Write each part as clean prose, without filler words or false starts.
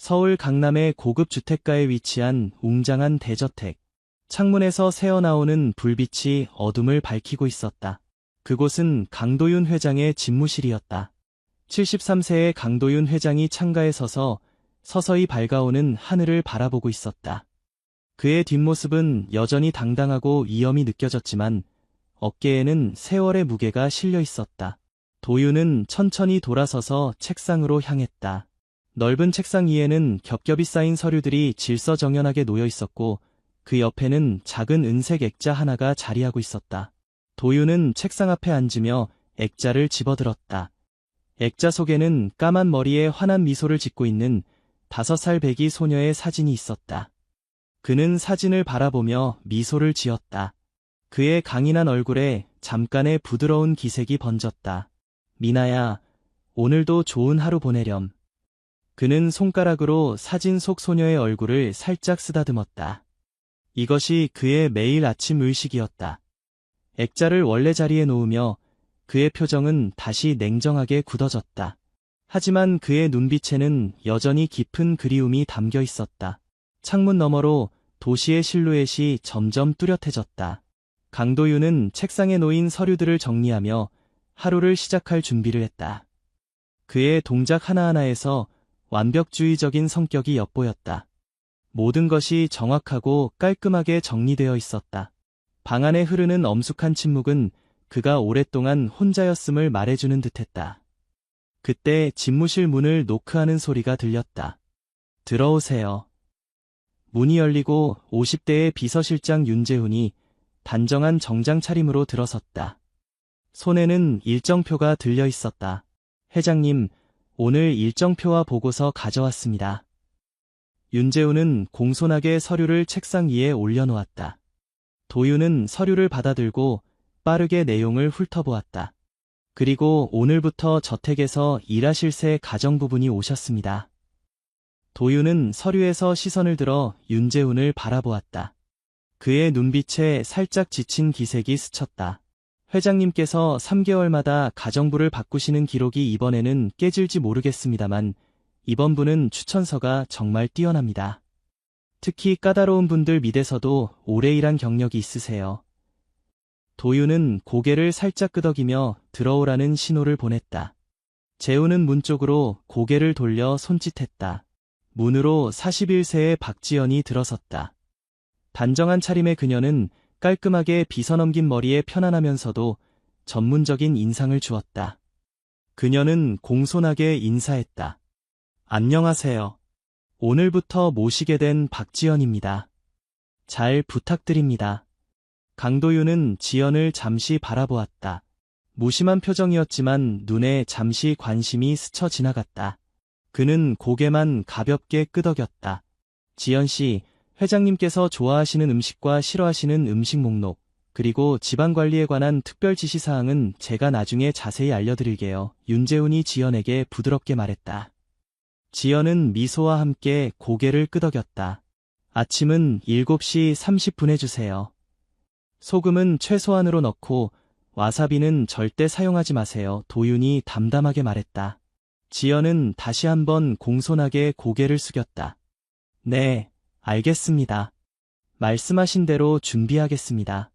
서울 강남의 고급 주택가에 위치한 웅장한 대저택. 창문에서 새어나오는 불빛이 어둠을 밝히고 있었다. 그곳은 강도윤 회장의 집무실이었다. 73세의 강도윤 회장이 창가에 서서 서서히 밝아오는 하늘을 바라보고 있었다. 그의 뒷모습은 여전히 당당하고 위엄이 느껴졌지만 어깨에는 세월의 무게가 실려 있었다. 도윤은 천천히 돌아서서 책상으로 향했다. 넓은 책상 위에는 겹겹이 쌓인 서류들이 질서정연하게 놓여 있었고 그 옆에는 작은 은색 액자 하나가 자리하고 있었다. 도윤은 책상 앞에 앉으며 액자를 집어들었다. 액자 속에는 까만 머리에 환한 미소를 짓고 있는 5살 배기 소녀의 사진이 있었다. 그는 사진을 바라보며 미소를 지었다. 그의 강인한 얼굴에 잠깐의 부드러운 기색이 번졌다. 미나야, 오늘도 좋은 하루 보내렴. 그는 손가락으로 사진 속 소녀의 얼굴을 살짝 쓰다듬었다. 이것이 그의 매일 아침 의식이었다. 액자를 원래 자리에 놓으며 그의 표정은 다시 냉정하게 굳어졌다. 하지만 그의 눈빛에는 여전히 깊은 그리움이 담겨 있었다. 창문 너머로 도시의 실루엣이 점점 뚜렷해졌다. 강도윤은 책상에 놓인 서류들을 정리하며 하루를 시작할 준비를 했다. 그의 동작 하나하나에서 완벽주의적인 성격이 엿보였다. 모든 것이 정확하고 깔끔하게 정리되어 있었다. 방 안에 흐르는 엄숙한 침묵은 그가 오랫동안 혼자였음을 말해주는 듯했다. 그때 집무실 문을 노크하는 소리가 들렸다. 들어오세요. 문이 열리고 50대의 비서실장 윤재훈이 단정한 정장 차림으로 들어섰다. 손에는 일정표가 들려 있었다. 회장님, 오늘 일정표와 보고서 가져왔습니다. 윤재훈은 공손하게 서류를 책상 위에 올려놓았다. 도윤은 서류를 받아들고 빠르게 내용을 훑어보았다. 그리고 오늘부터 저택에서 일하실 새 가정부분이 오셨습니다. 도윤은 서류에서 시선을 들어 윤재훈을 바라보았다. 그의 눈빛에 살짝 지친 기색이 스쳤다. 회장님께서 3개월마다 가정부를 바꾸시는 기록이 이번에는 깨질지 모르겠습니다만 이번 분은 추천서가 정말 뛰어납니다. 특히 까다로운 분들 밑에서도 오래 일한 경력이 있으세요. 도윤은 고개를 살짝 끄덕이며 들어오라는 신호를 보냈다. 재훈은 문 쪽으로 고개를 돌려 손짓했다. 문으로 41세의 박지연이 들어섰다. 단정한 차림의 그녀는 깔끔하게 빗어넘긴 머리에 편안하면서도 전문적인 인상을 주었다. 그녀는 공손하게 인사했다. 안녕하세요. 오늘부터 모시게 된 박지연입니다. 잘 부탁드립니다. 강도윤은 지연을 잠시 바라보았다. 무심한 표정이었지만 눈에 잠시 관심이 스쳐 지나갔다. 그는 고개만 가볍게 끄덕였다. 지연 씨, 회장님께서 좋아하시는 음식과 싫어하시는 음식 목록, 그리고 집안 관리에 관한 특별 지시사항은 제가 나중에 자세히 알려드릴게요. 윤재훈이 지연에게 부드럽게 말했다. 지연은 미소와 함께 고개를 끄덕였다. 아침은 7시 30분에 주세요. 소금은 최소한으로 넣고 와사비는 절대 사용하지 마세요. 도윤이 담담하게 말했다. 지연은 다시 한번 공손하게 고개를 숙였다. 네, 알겠습니다. 말씀하신 대로 준비하겠습니다.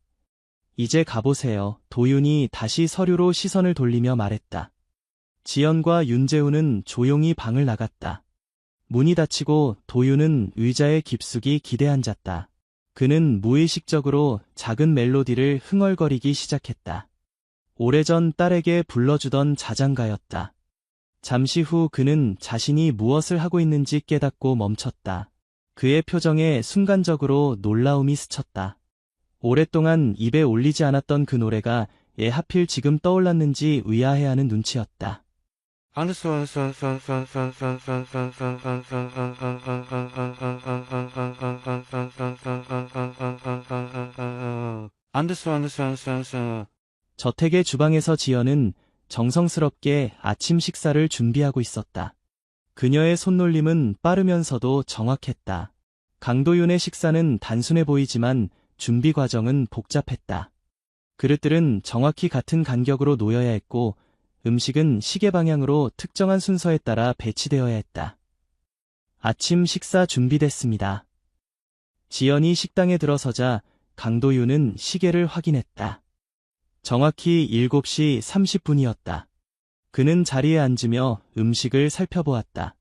이제 가보세요. 도윤이 다시 서류로 시선을 돌리며 말했다. 지연과 윤재훈은 조용히 방을 나갔다. 문이 닫히고 도윤은 의자에 깊숙이 기대앉았다. 그는 무의식적으로 작은 멜로디를 흥얼거리기 시작했다. 오래전 딸에게 불러주던 자장가였다. 잠시 후 그는 자신이 무엇을 하고 있는지 깨닫고 멈췄다. 그의 표정에 순간적으로 놀라움이 스쳤다. 오랫동안 입에 올리지 않았던 그 노래가 왜 하필 지금 떠올랐는지 의아해하는 눈치였다. 저택의 주방에서 지연은 정성스럽게 아침 식사를 준비하고 있었다. 그녀의 손놀림은 빠르면서도 정확했다. 강도윤의 식사는 단순해 보이지만 준비 과정은 복잡했다. 그릇들은 정확히 같은 간격으로 놓여야 했고 음식은 시계 방향으로 특정한 순서에 따라 배치되어야 했다. 아침 식사 준비됐습니다. 지연이 식당에 들어서자 강도윤은 시계를 확인했다. 정확히 7시 30분이었다. 그는 자리에 앉으며 음식을 살펴보았다.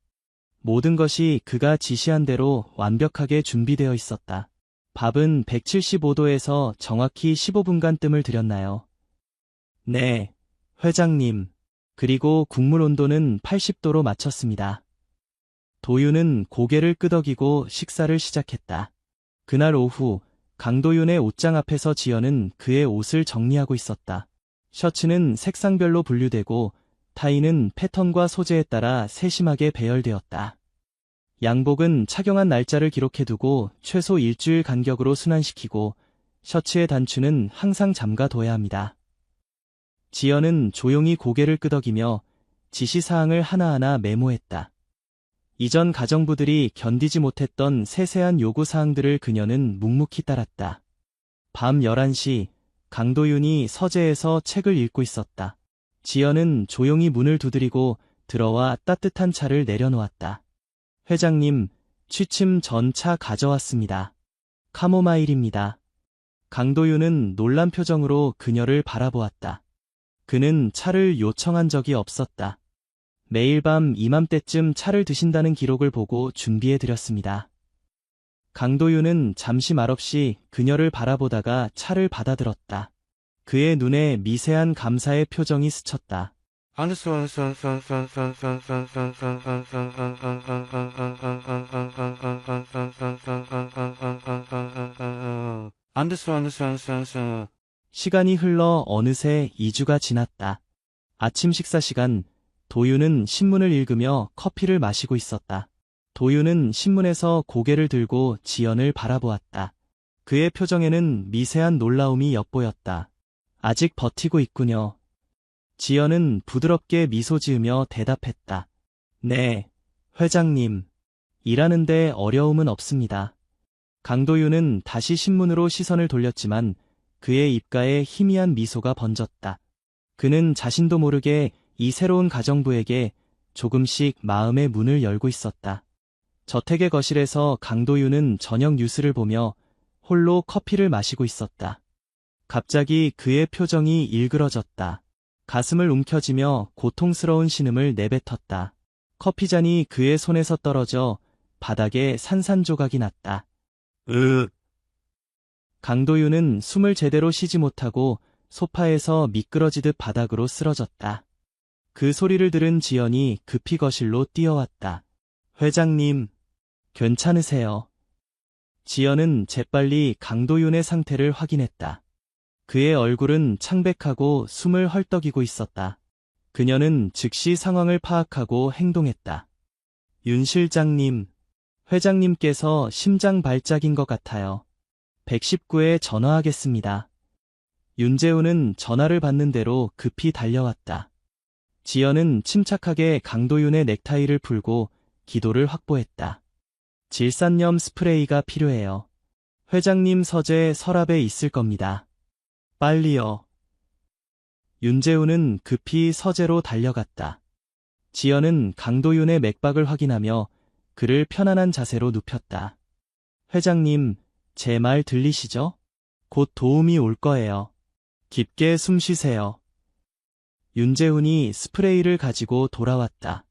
모든 것이 그가 지시한 대로 완벽하게 준비되어 있었다. 밥은 175도에서 정확히 15분간 뜸을 들였나요? 네, 회장님. 그리고 국물 온도는 80도로 맞췄습니다. 도윤은 고개를 끄덕이고 식사를 시작했다. 그날 오후 강도윤의 옷장 앞에서 지연은 그의 옷을 정리하고 있었다. 셔츠는 색상별로 분류되고 타이는 패턴과 소재에 따라 세심하게 배열되었다. 양복은 착용한 날짜를 기록해두고 최소 일주일 간격으로 순환시키고 셔츠의 단추는 항상 잠가둬야 합니다. 지연은 조용히 고개를 끄덕이며 지시사항을 하나하나 메모했다. 이전 가정부들이 견디지 못했던 세세한 요구사항들을 그녀는 묵묵히 따랐다. 밤 11시 강도윤이 서재에서 책을 읽고 있었다. 지연은 조용히 문을 두드리고 들어와 따뜻한 차를 내려놓았다. 회장님, 취침 전 차 가져왔습니다. 카모마일입니다. 강도윤은 놀란 표정으로 그녀를 바라보았다. 그는 차를 요청한 적이 없었다. 매일 밤 이맘때쯤 차를 드신다는 기록을 보고 준비해드렸습니다. 강도윤은 잠시 말없이 그녀를 바라보다가 차를 받아들었다. 그의 눈에 미세한 감사의 표정이 스쳤다. 시간이 흘러 어느새 2주가 지났다. 아침 식사 시간, 도윤은 신문을 읽으며 커피를 마시고 있었다. 도윤은 신문에서 고개를 들고 지연을 바라보았다. 그의 표정에는 미세한 놀라움이 엿보였다. 아직 버티고 있군요. 지연은 부드럽게 미소 지으며 대답했다. 네, 회장님. 일하는데 어려움은 없습니다. 강도윤은 다시 신문으로 시선을 돌렸지만 그의 입가에 희미한 미소가 번졌다. 그는 자신도 모르게 이 새로운 가정부에게 조금씩 마음의 문을 열고 있었다. 저택의 거실에서 강도윤은 저녁 뉴스를 보며 홀로 커피를 마시고 있었다. 갑자기 그의 표정이 일그러졌다. 가슴을 움켜쥐며 고통스러운 신음을 내뱉었다. 커피잔이 그의 손에서 떨어져 바닥에 산산조각이 났다. 강도윤은 숨을 제대로 쉬지 못하고 소파에서 미끄러지듯 바닥으로 쓰러졌다. 그 소리를 들은 지연이 급히 거실로 뛰어왔다. 회장님, 괜찮으세요? 지연은 재빨리 강도윤의 상태를 확인했다. 그의 얼굴은 창백하고 숨을 헐떡이고 있었다. 그녀는 즉시 상황을 파악하고 행동했다. 윤 실장님, 회장님께서 심장 발작인 것 같아요. 119에 전화하겠습니다. 윤재우는 전화를 받는 대로 급히 달려왔다. 지연은 침착하게 강도윤의 넥타이를 풀고 기도를 확보했다. 질산염 스프레이가 필요해요. 회장님 서재 서랍에 있을 겁니다. 빨리요. 윤재우는 급히 서재로 달려갔다. 지연은 강도윤의 맥박을 확인하며 그를 편안한 자세로 눕혔다. 회장님, 제 말 들리시죠? 곧 도움이 올 거예요. 깊게 숨 쉬세요. 윤재훈이 스프레이를 가지고 돌아왔다.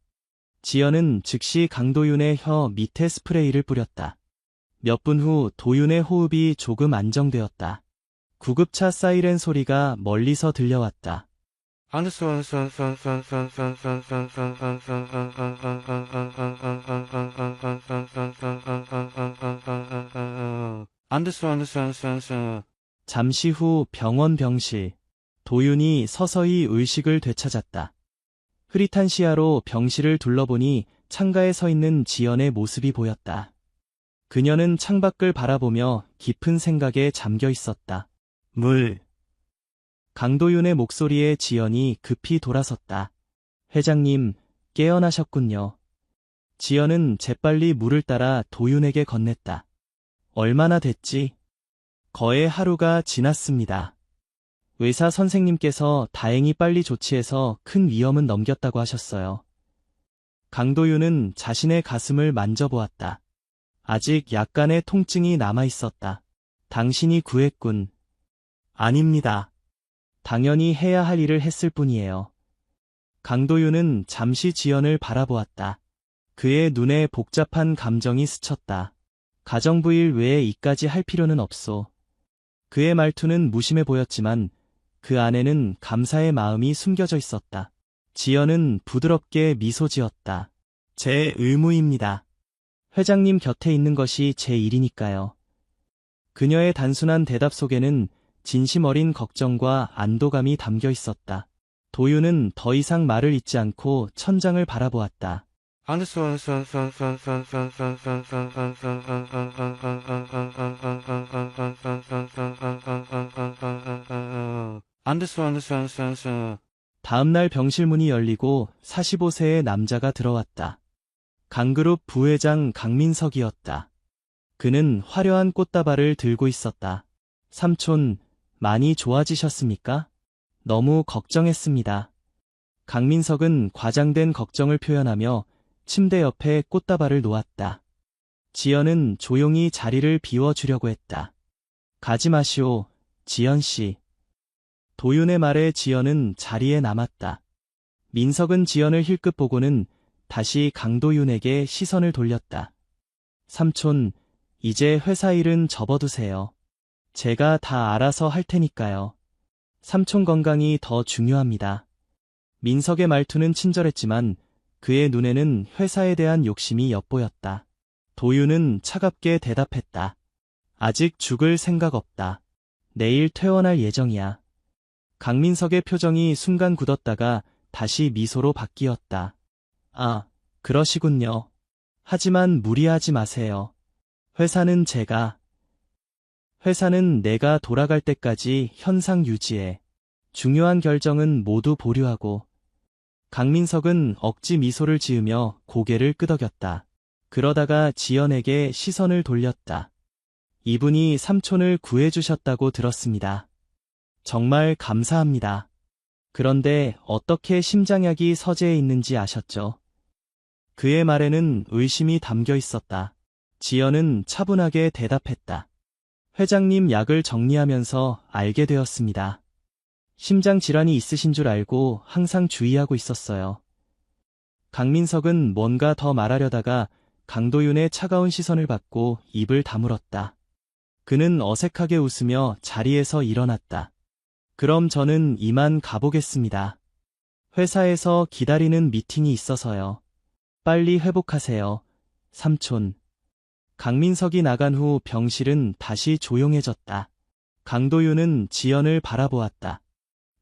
지연은 즉시 강도윤의 혀 밑에 스프레이를 뿌렸다. 몇 분 후 도윤의 호흡이 조금 안정되었다. 구급차 사이렌 소리가 멀리서 들려왔다. 잠시 후 병원 병실. 도윤이 서서히 의식을 되찾았다. 흐릿한 시야로 병실을 둘러보니 창가에 서 있는 지연의 모습이 보였다. 그녀는 창밖을 바라보며 깊은 생각에 잠겨 있었다. 물. 강도윤의 목소리에 지연이 급히 돌아섰다. 회장님, 깨어나셨군요. 지연은 재빨리 물을 따라 도윤에게 건넸다. 얼마나 됐지? 거의 하루가 지났습니다. 의사 선생님께서 다행히 빨리 조치해서 큰 위험은 넘겼다고 하셨어요. 강도윤은 자신의 가슴을 만져보았다. 아직 약간의 통증이 남아 있었다. 당신이 구했군. 아닙니다. 당연히 해야 할 일을 했을 뿐이에요. 강도윤은 잠시 지연을 바라보았다. 그의 눈에 복잡한 감정이 스쳤다. 가정부일 외에 이까지 할 필요는 없소. 그의 말투는 무심해 보였지만 그 안에는 감사의 마음이 숨겨져 있었다. 지연은 부드럽게 미소 지었다. 제 의무입니다. 회장님 곁에 있는 것이 제 일이니까요. 그녀의 단순한 대답 속에는 진심 어린 걱정과 안도감이 담겨 있었다. 도윤은 더 이상 말을 잇지 않고 천장을 바라보았다. 다음날 병실 문이 열리고 45세의 남자가 들어왔다. 강그룹 부회장 강민석이었다. 그는 화려한 꽃다발을 들고 있었다. 삼촌, 많이 좋아지셨습니까? 너무 걱정했습니다. 강민석은 과장된 걱정을 표현하며 침대 옆에 꽃다발을 놓았다. 지연은 조용히 자리를 비워주려고 했다. 가지 마시오, 지연씨. 도윤의 말에 지연은 자리에 남았다. 민석은 지연을 힐끗 보고는 다시 강도윤에게 시선을 돌렸다. 삼촌, 이제 회사 일은 접어두세요. 제가 다 알아서 할 테니까요. 삼촌 건강이 더 중요합니다. 민석의 말투는 친절했지만 그의 눈에는 회사에 대한 욕심이 엿보였다. 도윤은 차갑게 대답했다. 아직 죽을 생각 없다. 내일 퇴원할 예정이야. 강민석의 표정이 순간 굳었다가 다시 미소로 바뀌었다. 아, 그러시군요. 하지만 무리하지 마세요. 회사는 내가 돌아갈 때까지 현상 유지해. 중요한 결정은 모두 보류하고. 강민석은 억지 미소를 지으며 고개를 끄덕였다. 그러다가 지연에게 시선을 돌렸다. 이분이 삼촌을 구해주셨다고 들었습니다. 정말 감사합니다. 그런데 어떻게 심장약이 서재해 있는지 아셨죠? 그의 말에는 의심이 담겨 있었다. 지연은 차분하게 대답했다. 회장님 약을 정리하면서 알게 되었습니다. 심장 질환이 있으신 줄 알고 항상 주의하고 있었어요. 강민석은 뭔가 더 말하려다가 강도윤의 차가운 시선을 받고 입을 다물었다. 그는 어색하게 웃으며 자리에서 일어났다. 그럼 저는 이만 가보겠습니다. 회사에서 기다리는 미팅이 있어서요. 빨리 회복하세요, 삼촌. 강민석이 나간 후 병실은 다시 조용해졌다. 강도윤은 지연을 바라보았다.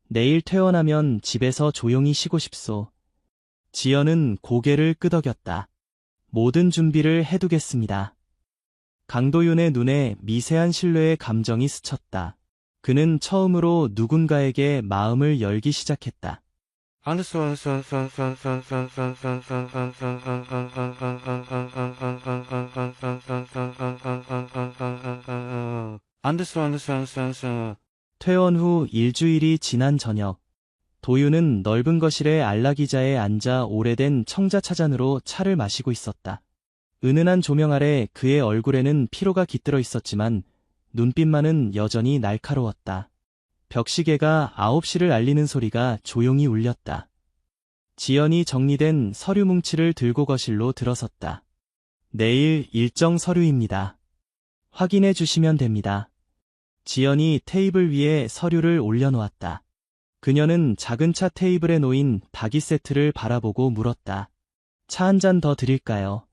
내일 퇴원하면 집에서 조용히 쉬고 싶소. 지연은 고개를 끄덕였다. 모든 준비를 해두겠습니다. 강도윤의 눈에 미세한 신뢰의 감정이 스쳤다. 그는 처음으로 누군가에게 마음을 열기 시작했다. 퇴원 후 일주일이 지난 저녁, 도윤은 넓은 거실에 안락의자에 앉아 오래된 청자차잔으로 차를 마시고 있었다. 은은한 조명 아래 그의 얼굴에는 피로가 깃들어 있었지만 눈빛만은 여전히 날카로웠다. 벽시계가 9시를 알리는 소리가 조용히 울렸다. 지연이 정리된 서류 뭉치를 들고 거실로 들어섰다. 내일 일정 서류입니다. 확인해 주시면 됩니다. 지연이 테이블 위에 서류를 올려놓았다. 그녀는 작은 차 테이블에 놓인 닭이 세트를 바라보고 물었다. 차 한 잔 더 드릴까요?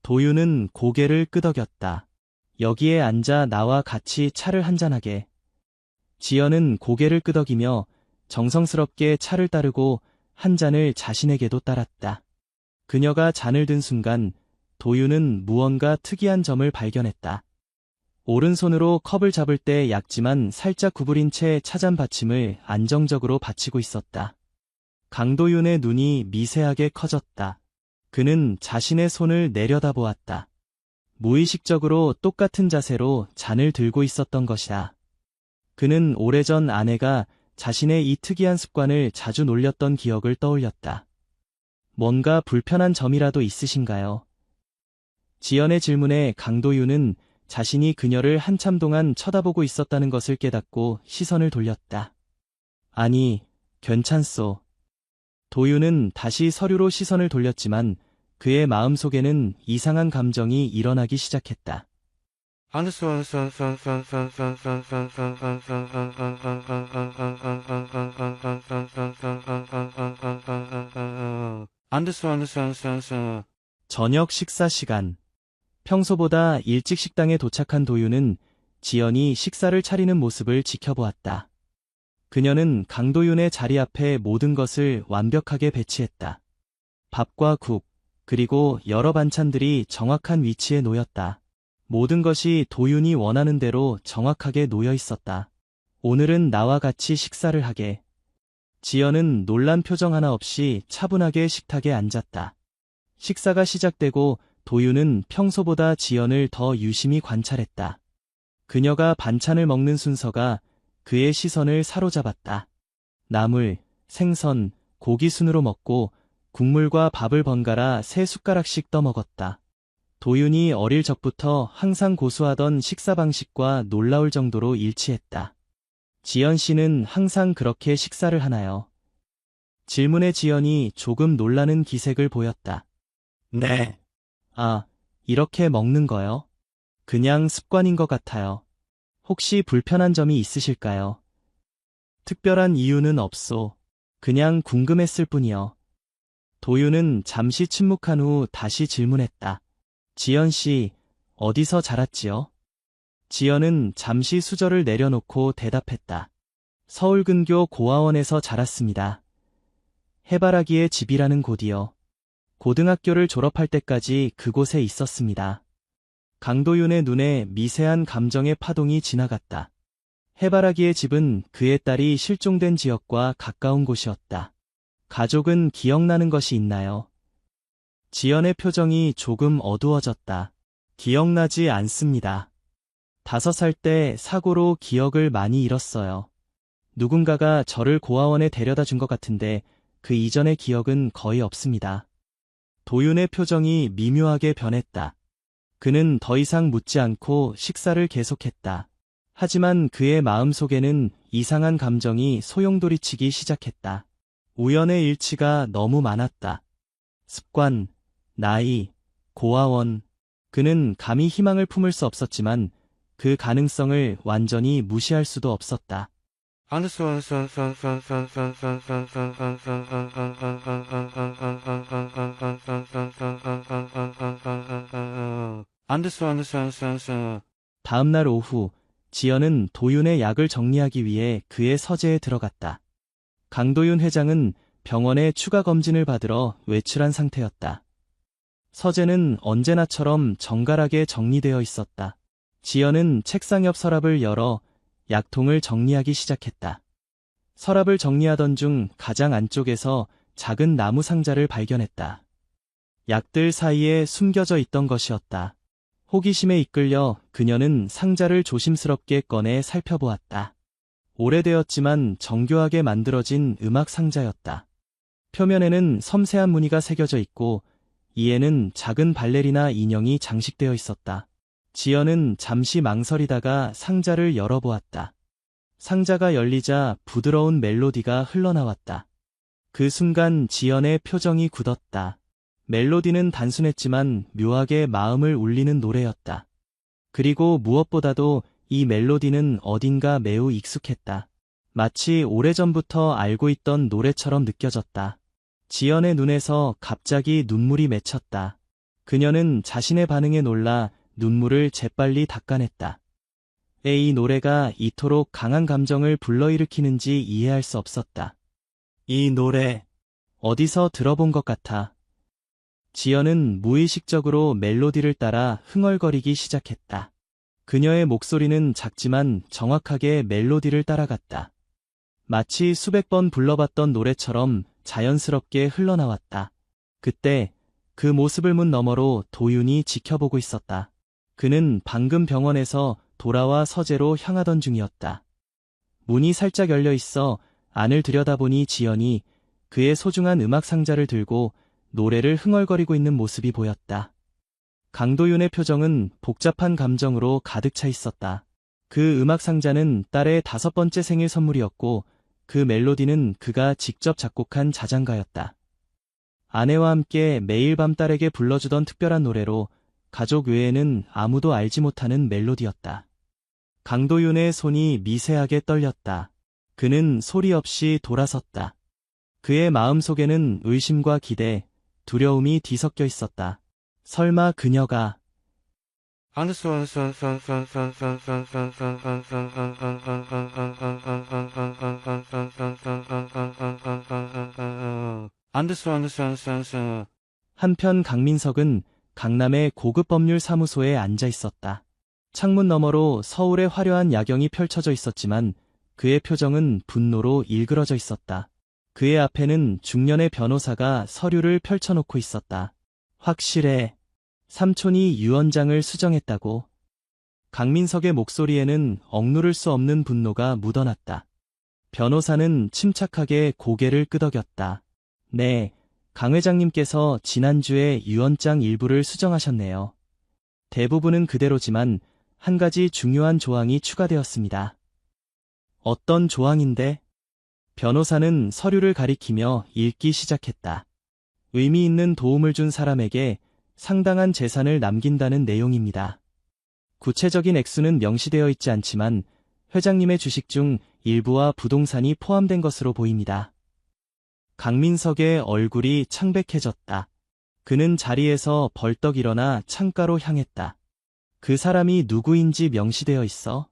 도윤은 고개를 끄덕였다. 여기에 앉아 나와 같이 차를 한잔하게. 지연은 고개를 끄덕이며 정성스럽게 차를 따르고 한 잔을 자신에게도 따랐다. 그녀가 잔을 든 순간 도윤은 무언가 특이한 점을 발견했다. 오른손으로 컵을 잡을 때 얇지만 살짝 구부린 채 차잔 받침을 안정적으로 받치고 있었다. 강도윤의 눈이 미세하게 커졌다. 그는 자신의 손을 내려다보았다. 무의식적으로 똑같은 자세로 잔을 들고 있었던 것이다. 그는 오래전 아내가 자신의 이 특이한 습관을 자주 놀렸던 기억을 떠올렸다. 뭔가 불편한 점이라도 있으신가요? 지연의 질문에 강도윤은 자신이 그녀를 한참 동안 쳐다보고 있었다는 것을 깨닫고 시선을 돌렸다. 아니, 괜찮소. 도윤은 다시 서류로 시선을 돌렸지만 그의 마음속에는 이상한 감정이 일어나기 시작했다. 저녁 식사 시간. 평소보다 일찍 식당에 도착한 도윤은 지연이 식사를 차리는 모습을 지켜보았다. 그녀는 강도윤의 자리 앞에 모든 것을 완벽하게 배치했다. 밥과 국, 그리고 여러 반찬들이 정확한 위치에 놓였다. 모든 것이 도윤이 원하는 대로 정확하게 놓여 있었다. 오늘은 나와 같이 식사를 하게. 지연은 놀란 표정 하나 없이 차분하게 식탁에 앉았다. 식사가 시작되고 도윤은 평소보다 지연을 더 유심히 관찰했다. 그녀가 반찬을 먹는 순서가 그의 시선을 사로잡았다. 나물, 생선, 고기 순으로 먹고 국물과 밥을 번갈아 3숟가락씩 떠먹었다. 도윤이 어릴 적부터 항상 고수하던 식사 방식과 놀라울 정도로 일치했다. 지연 씨는 항상 그렇게 식사를 하나요? 질문에 지연이 조금 놀라는 기색을 보였다. 네. 아, 이렇게 먹는 거요? 그냥 습관인 것 같아요. 혹시 불편한 점이 있으실까요? 특별한 이유는 없소. 그냥 궁금했을 뿐이요. 도윤은 잠시 침묵한 후 다시 질문했다. 지연 씨, 어디서 자랐지요? 지연은 잠시 수저를 내려놓고 대답했다. 서울근교 고아원에서 자랐습니다. 해바라기의 집이라는 곳이요. 고등학교를 졸업할 때까지 그곳에 있었습니다. 강도윤의 눈에 미세한 감정의 파동이 지나갔다. 해바라기의 집은 그의 딸이 실종된 지역과 가까운 곳이었다. 가족은 기억나는 것이 있나요? 지연의 표정이 조금 어두워졌다. 기억나지 않습니다. 5살 때 사고로 기억을 많이 잃었어요. 누군가가 저를 고아원에 데려다 준 것 같은데 그 이전의 기억은 거의 없습니다. 도윤의 표정이 미묘하게 변했다. 그는 더 이상 묻지 않고 식사를 계속했다. 하지만 그의 마음속에는 이상한 감정이 소용돌이치기 시작했다. 우연의 일치가 너무 많았다. 습관, 나이, 고아원. 그는 감히 희망을 품을 수 없었지만 그 가능성을 완전히 무시할 수도 없었다. 다음 날 오후, 지연은 도윤의 약을 정리하기 위해 그의 서재에 들어갔다. 강도윤 회장은 병원에 추가 검진을 받으러 외출한 상태였다. 서재는 언제나처럼 정갈하게 정리되어 있었다. 지연은 책상 옆 서랍을 열어 약통을 정리하기 시작했다. 서랍을 정리하던 중 가장 안쪽에서 작은 나무 상자를 발견했다. 약들 사이에 숨겨져 있던 것이었다. 호기심에 이끌려 그녀는 상자를 조심스럽게 꺼내 살펴보았다. 오래되었지만 정교하게 만들어진 음악 상자였다. 표면에는 섬세한 무늬가 새겨져 있고 이에는 작은 발레리나 인형이 장식되어 있었다. 지연은 잠시 망설이다가 상자를 열어보았다. 상자가 열리자 부드러운 멜로디가 흘러나왔다. 그 순간 지연의 표정이 굳었다. 멜로디는 단순했지만 묘하게 마음을 울리는 노래였다. 그리고 무엇보다도 이 멜로디는 어딘가 매우 익숙했다. 마치 오래전부터 알고 있던 노래처럼 느껴졌다. 지연의 눈에서 갑자기 눈물이 맺혔다. 그녀는 자신의 반응에 놀라 눈물을 재빨리 닦아냈다. 이 노래가 이토록 강한 감정을 불러일으키는지 이해할 수 없었다. 이 노래, 어디서 들어본 것 같아. 지연은 무의식적으로 멜로디를 따라 흥얼거리기 시작했다. 그녀의 목소리는 작지만 정확하게 멜로디를 따라갔다. 마치 수백 번 불러봤던 노래처럼 자연스럽게 흘러나왔다. 그때 그 모습을 문 너머로 도윤이 지켜보고 있었다. 그는 방금 병원에서 돌아와 서재로 향하던 중이었다. 문이 살짝 열려 있어 안을 들여다보니 지연이 그의 소중한 음악 상자를 들고 노래를 흥얼거리고 있는 모습이 보였다. 강도윤의 표정은 복잡한 감정으로 가득 차 있었다. 그 음악 상자는 딸의 5번째 생일 선물이었고 그 멜로디는 그가 직접 작곡한 자장가였다. 아내와 함께 매일 밤 딸에게 불러주던 특별한 노래로 가족 외에는 아무도 알지 못하는 멜로디였다. 강도윤의 손이 미세하게 떨렸다. 그는 소리 없이 돌아섰다. 그의 마음속에는 의심과 기대, 두려움이 뒤섞여 있었다. 설마 그녀가 한편 강민석은 강남의 고급 법률 사무소에 앉아 있었다. 창문 너머로 서울의 화려한 야경이 펼쳐져 있었지만 그의 표정은 분노로 일그러져 있었다. 그의 앞에는 중년의 변호사가 서류를 펼쳐놓고 있었다. 확실해. 삼촌이 유언장을 수정했다고. 강민석의 목소리에는 억누를 수 없는 분노가 묻어났다. 변호사는 침착하게 고개를 끄덕였다. 네, 강 회장님께서 지난주에 유언장 일부를 수정하셨네요. 대부분은 그대로지만 한 가지 중요한 조항이 추가되었습니다. 어떤 조항인데? 변호사는 서류를 가리키며 읽기 시작했다. 의미 있는 도움을 준 사람에게 상당한 재산을 남긴다는 내용입니다. 구체적인 액수는 명시되어 있지 않지만 회장님의 주식 중 일부와 부동산이 포함된 것으로 보입니다. 강민석의 얼굴이 창백해졌다. 그는 자리에서 벌떡 일어나 창가로 향했다. 그 사람이 누구인지 명시되어 있어?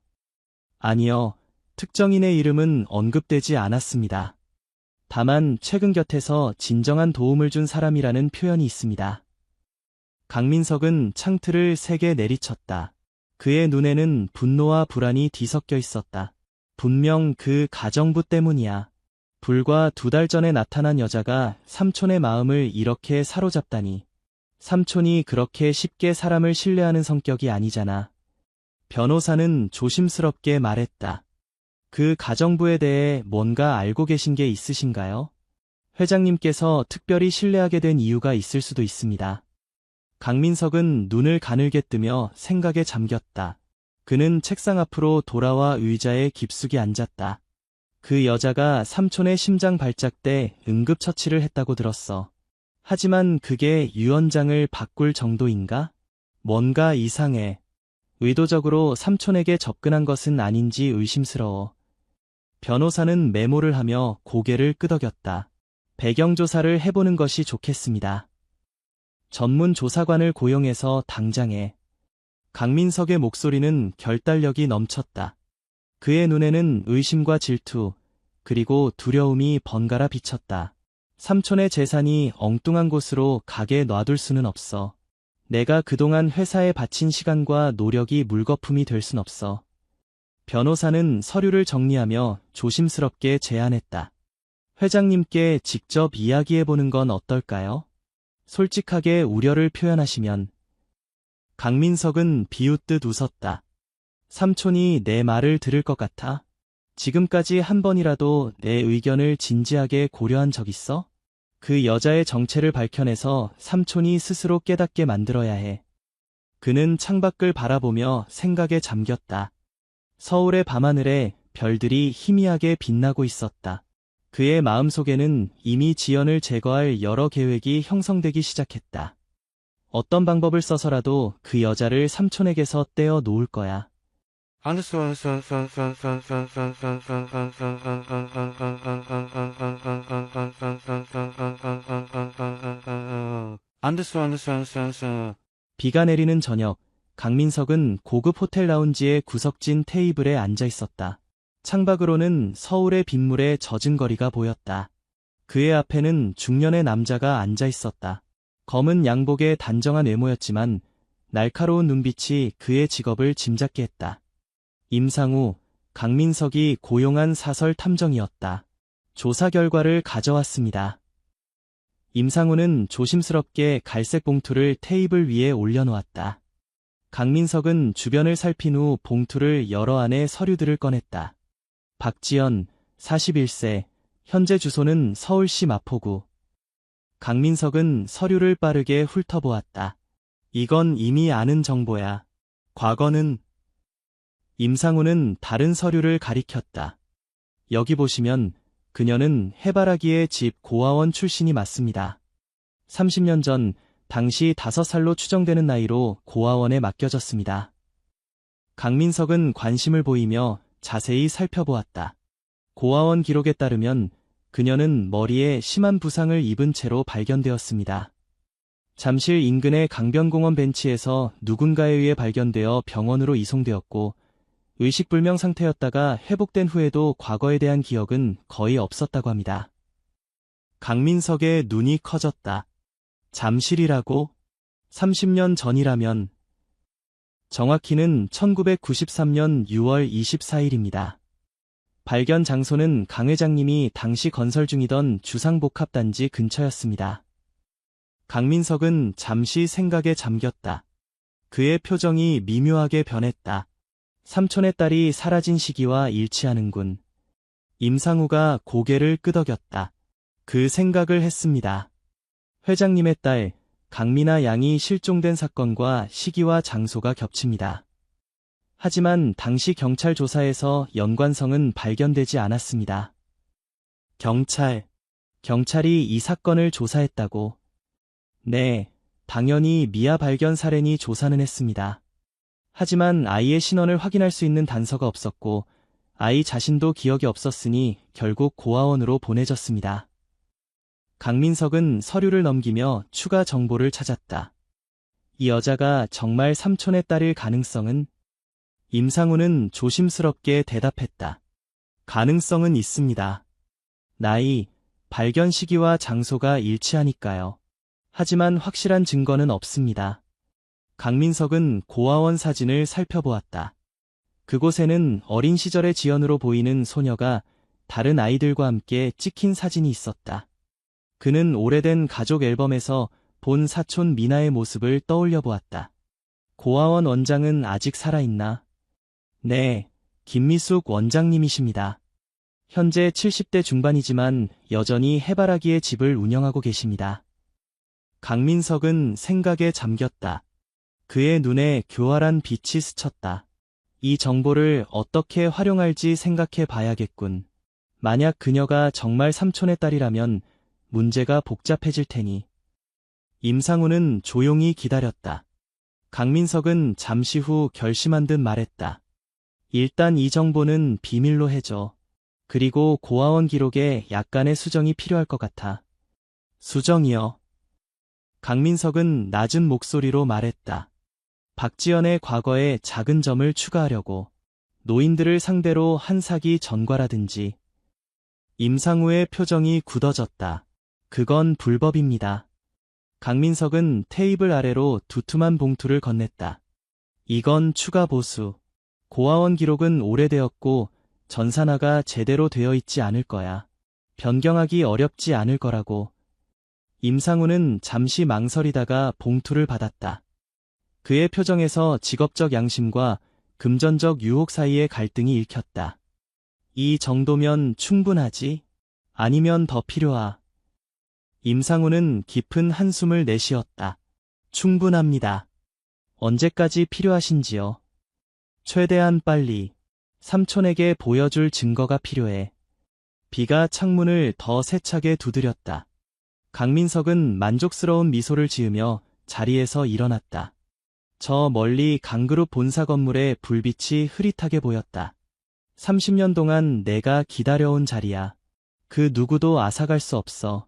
아니요. 특정인의 이름은 언급되지 않았습니다. 다만 최근 곁에서 진정한 도움을 준 사람이라는 표현이 있습니다. 강민석은 창틀을 세게 내리쳤다. 그의 눈에는 분노와 불안이 뒤섞여 있었다. 분명 그 가정부 때문이야. 불과 2달 전에 나타난 여자가 삼촌의 마음을 이렇게 사로잡다니. 삼촌이 그렇게 쉽게 사람을 신뢰하는 성격이 아니잖아. 변호사는 조심스럽게 말했다. 그 가정부에 대해 뭔가 알고 계신 게 있으신가요? 회장님께서 특별히 신뢰하게 된 이유가 있을 수도 있습니다. 강민석은 눈을 가늘게 뜨며 생각에 잠겼다. 그는 책상 앞으로 돌아와 의자에 깊숙이 앉았다. 그 여자가 삼촌의 심장 발작 때 응급처치를 했다고 들었어. 하지만 그게 유언장을 바꿀 정도인가? 뭔가 이상해. 의도적으로 삼촌에게 접근한 것은 아닌지 의심스러워. 변호사는 메모를 하며 고개를 끄덕였다. 배경조사를 해보는 것이 좋겠습니다. 전문 조사관을 고용해서 당장에. 강민석의 목소리는 결단력이 넘쳤다. 그의 눈에는 의심과 질투, 그리고 두려움이 번갈아 비쳤다. 삼촌의 재산이 엉뚱한 곳으로 가게 놔둘 수는 없어. 내가 그동안 회사에 바친 시간과 노력이 물거품이 될 순 없어. 변호사는 서류를 정리하며 조심스럽게 제안했다. 회장님께 직접 이야기해보는 건 어떨까요? 솔직하게 우려를 표현하시면. 강민석은 비웃듯 웃었다. 삼촌이 내 말을 들을 것 같아? 지금까지 한 번이라도 내 의견을 진지하게 고려한 적 있어? 그 여자의 정체를 밝혀내서 삼촌이 스스로 깨닫게 만들어야 해. 그는 창밖을 바라보며 생각에 잠겼다. 서울의 밤하늘에 별들이 희미하게 빛나고 있었다. 그의 마음속에는 이미 지연을 제거할 여러 계획이 형성되기 시작했다. 어떤 방법을 써서라도 그 여자를 삼촌에게서 떼어 놓을 거야. 비가 내리는 저녁, 강민석은 고급 호텔 라운지의 구석진 테이블에 앉아 있었다. 창밖으로는 서울의 빗물에 젖은 거리가 보였다. 그의 앞에는 중년의 남자가 앉아 있었다. 검은 양복의 단정한 외모였지만 날카로운 눈빛이 그의 직업을 짐작게 했다. 임상우, 강민석이 고용한 사설 탐정이었다. 조사 결과를 가져왔습니다. 임상우는 조심스럽게 갈색 봉투를 테이블 위에 올려놓았다. 강민석은 주변을 살핀 후 봉투를 열어 안에 서류들을 꺼냈다. 박지연, 41세, 현재 주소는 서울시 마포구. 강민석은 서류를 빠르게 훑어보았다. 이건 이미 아는 정보야. 과거는. 임상우는 다른 서류를 가리켰다. 여기 보시면 그녀는 해바라기의 집 고아원 출신이 맞습니다. 30년 전 당시 5살로 추정되는 나이로 고아원에 맡겨졌습니다. 강민석은 관심을 보이며 자세히 살펴보았다. 고아원 기록에 따르면 그녀는 머리에 심한 부상을 입은 채로 발견되었습니다. 잠실 인근의 강변공원 벤치에서 누군가에 의해 발견되어 병원으로 이송되었고 의식불명 상태였다가 회복된 후에도 과거에 대한 기억은 거의 없었다고 합니다. 강민석의 눈이 커졌다. 잠실이라고? 30년 전이라면 정확히는 1993년 6월 24일입니다. 발견 장소는 강 회장님이 당시 건설 중이던 주상복합단지 근처였습니다. 강민석은 잠시 생각에 잠겼다. 그의 표정이 미묘하게 변했다. 삼촌의 딸이 사라진 시기와 일치하는군. 임상우가 고개를 끄덕였다. 그 생각을 했습니다. 회장님의 딸 강민아 양이 실종된 사건과 시기와 장소가 겹칩니다. 하지만 당시 경찰 조사에서 연관성은 발견되지 않았습니다. 경찰이 이 사건을 조사했다고? 네, 당연히 미아 발견 사례니 조사는 했습니다. 하지만 아이의 신원을 확인할 수 있는 단서가 없었고 아이 자신도 기억이 없었으니 결국 고아원으로 보내졌습니다. 강민석은 서류를 넘기며 추가 정보를 찾았다. 이 여자가 정말 삼촌의 딸일 가능성은? 임상우는 조심스럽게 대답했다. 가능성은 있습니다. 나이, 발견 시기와 장소가 일치하니까요. 하지만 확실한 증거는 없습니다. 강민석은 고아원 사진을 살펴보았다. 그곳에는 어린 시절의 지연으로 보이는 소녀가 다른 아이들과 함께 찍힌 사진이 있었다. 그는 오래된 가족 앨범에서 본 사촌 미나의 모습을 떠올려 보았다. 고아원 원장은 아직 살아있나? 네, 김미숙 원장님이십니다. 현재 70대 중반이지만 여전히 해바라기의 집을 운영하고 계십니다. 강민석은 생각에 잠겼다. 그의 눈에 교활한 빛이 스쳤다. 이 정보를 어떻게 활용할지 생각해 봐야겠군. 만약 그녀가 정말 삼촌의 딸이라면 문제가 복잡해질 테니. 임상우는 조용히 기다렸다. 강민석은 잠시 후 결심한 듯 말했다. 일단 이 정보는 비밀로 해줘. 그리고 고아원 기록에 약간의 수정이 필요할 것 같아. 수정이요? 강민석은 낮은 목소리로 말했다. 박지연의 과거에 작은 점을 추가하려고. 노인들을 상대로 한 사기 전과라든지. 임상우의 표정이 굳어졌다. 그건 불법입니다. 강민석은 테이블 아래로 두툼한 봉투를 건넸다. 이건 추가 보수. 고아원 기록은 오래되었고 전산화가 제대로 되어 있지 않을 거야. 변경하기 어렵지 않을 거라고. 임상우는 잠시 망설이다가 봉투를 받았다. 그의 표정에서 직업적 양심과 금전적 유혹 사이의 갈등이 읽혔다. 이 정도면 충분하지? 아니면 더 필요하? 임상우는 깊은 한숨을 내쉬었다. 충분합니다. 언제까지 필요하신지요? 최대한 빨리. 삼촌에게 보여줄 증거가 필요해. 비가 창문을 더 세차게 두드렸다. 강민석은 만족스러운 미소를 지으며 자리에서 일어났다. 저 멀리 강그룹 본사 건물에 불빛이 흐릿하게 보였다. 30년 동안 내가 기다려온 자리야. 그 누구도 앗아갈 수 없어.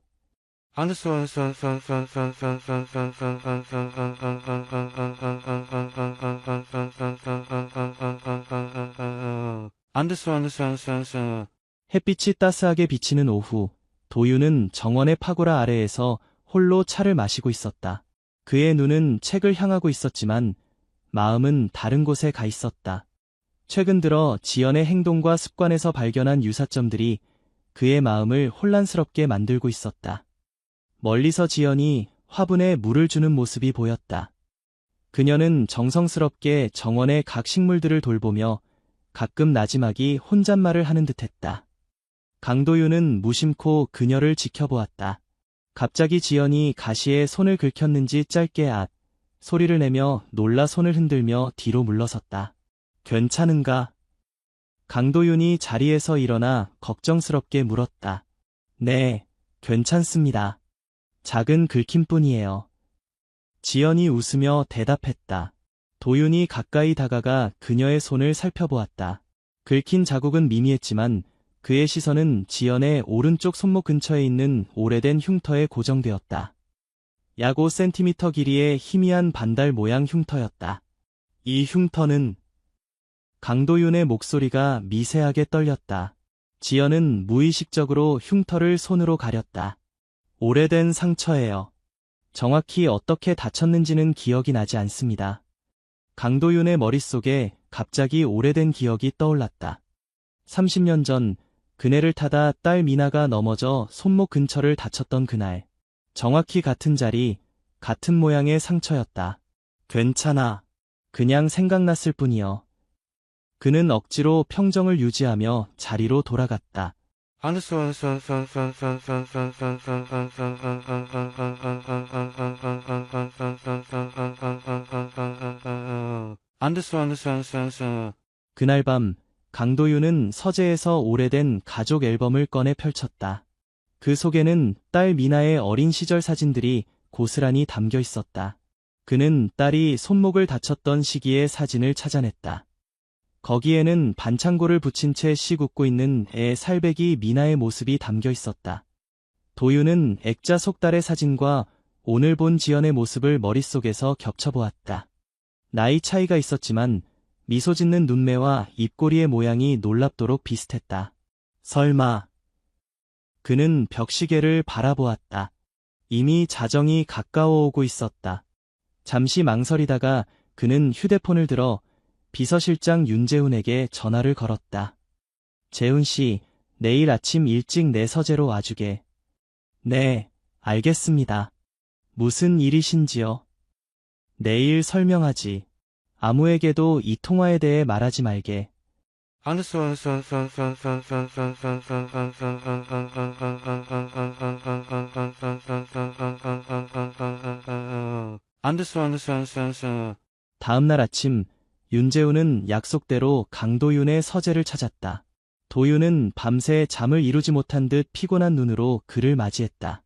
햇빛이 따스하게 비치는 오후, 도윤은 정원의 파고라 아래에서 홀로 차를 마시고 있었다. 그의 눈은 책을 향하고 있었지만 마음은 다른 곳에 가 있었다. 최근 들어 지연의 행동과 습관에서 발견한 유사점들이 그의 마음을 혼란스럽게 만들고 있었다. 멀리서 지연이 화분에 물을 주는 모습이 보였다. 그녀는 정성스럽게 정원의 각 식물들을 돌보며 가끔 나지막이 혼잣말을 하는 듯했다. 강도윤은 무심코 그녀를 지켜보았다. 갑자기 지연이 가시에 손을 긁혔는지 짧게 소리를 내며 놀라 손을 흔들며 뒤로 물러섰다. 괜찮은가? 강도윤이 자리에서 일어나 걱정스럽게 물었다. 네, 괜찮습니다. 작은 긁힘뿐이에요. 지연이 웃으며 대답했다. 도윤이 가까이 다가가 그녀의 손을 살펴보았다. 긁힌 자국은 미미했지만 그의 시선은 지연의 오른쪽 손목 근처에 있는 오래된 흉터에 고정되었다. 약 5cm 길이의 희미한 반달 모양 흉터였다. 이 흉터는... 강도윤의 목소리가 미세하게 떨렸다. 지연은 무의식적으로 흉터를 손으로 가렸다. 오래된 상처예요. 정확히 어떻게 다쳤는지는 기억이 나지 않습니다. 강도윤의 머릿속에 갑자기 오래된 기억이 떠올랐다. 30년 전 그네를 타다 딸 미나가 넘어져 손목 근처를 다쳤던 그날. 정확히 같은 자리, 같은 모양의 상처였다. 괜찮아. 그냥 생각났을 뿐이요. 그는 억지로 평정을 유지하며 자리로 돌아갔다. 그날 밤 강도윤은 서재에서 오래된 가족 앨범을 꺼내 펼쳤다. 그 속에는 딸 미나의 어린 시절 사진들이 고스란히 담겨 있었다. 그는 딸이 손목을 다쳤던 시기의 사진을 찾아냈다. 거기에는 반창고를 붙인 채 씩 웃고 있는 애 살배기 미나의 모습이 담겨 있었다. 도윤은 액자 속 딸의 사진과 오늘 본 지연의 모습을 머릿속에서 겹쳐보았다. 나이 차이가 있었지만 미소 짓는 눈매와 입꼬리의 모양이 놀랍도록 비슷했다. 설마... 그는 벽시계를 바라보았다. 이미 자정이 가까워오고 있었다. 잠시 망설이다가 그는 휴대폰을 들어 비서실장 윤재훈에게 전화를 걸었다. 재훈 씨, 내일 아침 일찍 내 서재로 와주게. 네, 알겠습니다. 무슨 일이신지요? 내일 설명하지. 아무에게도 이 통화에 대해 말하지 말게. 다음날 아침 윤재훈은 약속대로 강도윤의 서재를 찾았다. 도윤은 밤새 잠을 이루지 못한 듯 피곤한 눈으로 그를 맞이했다.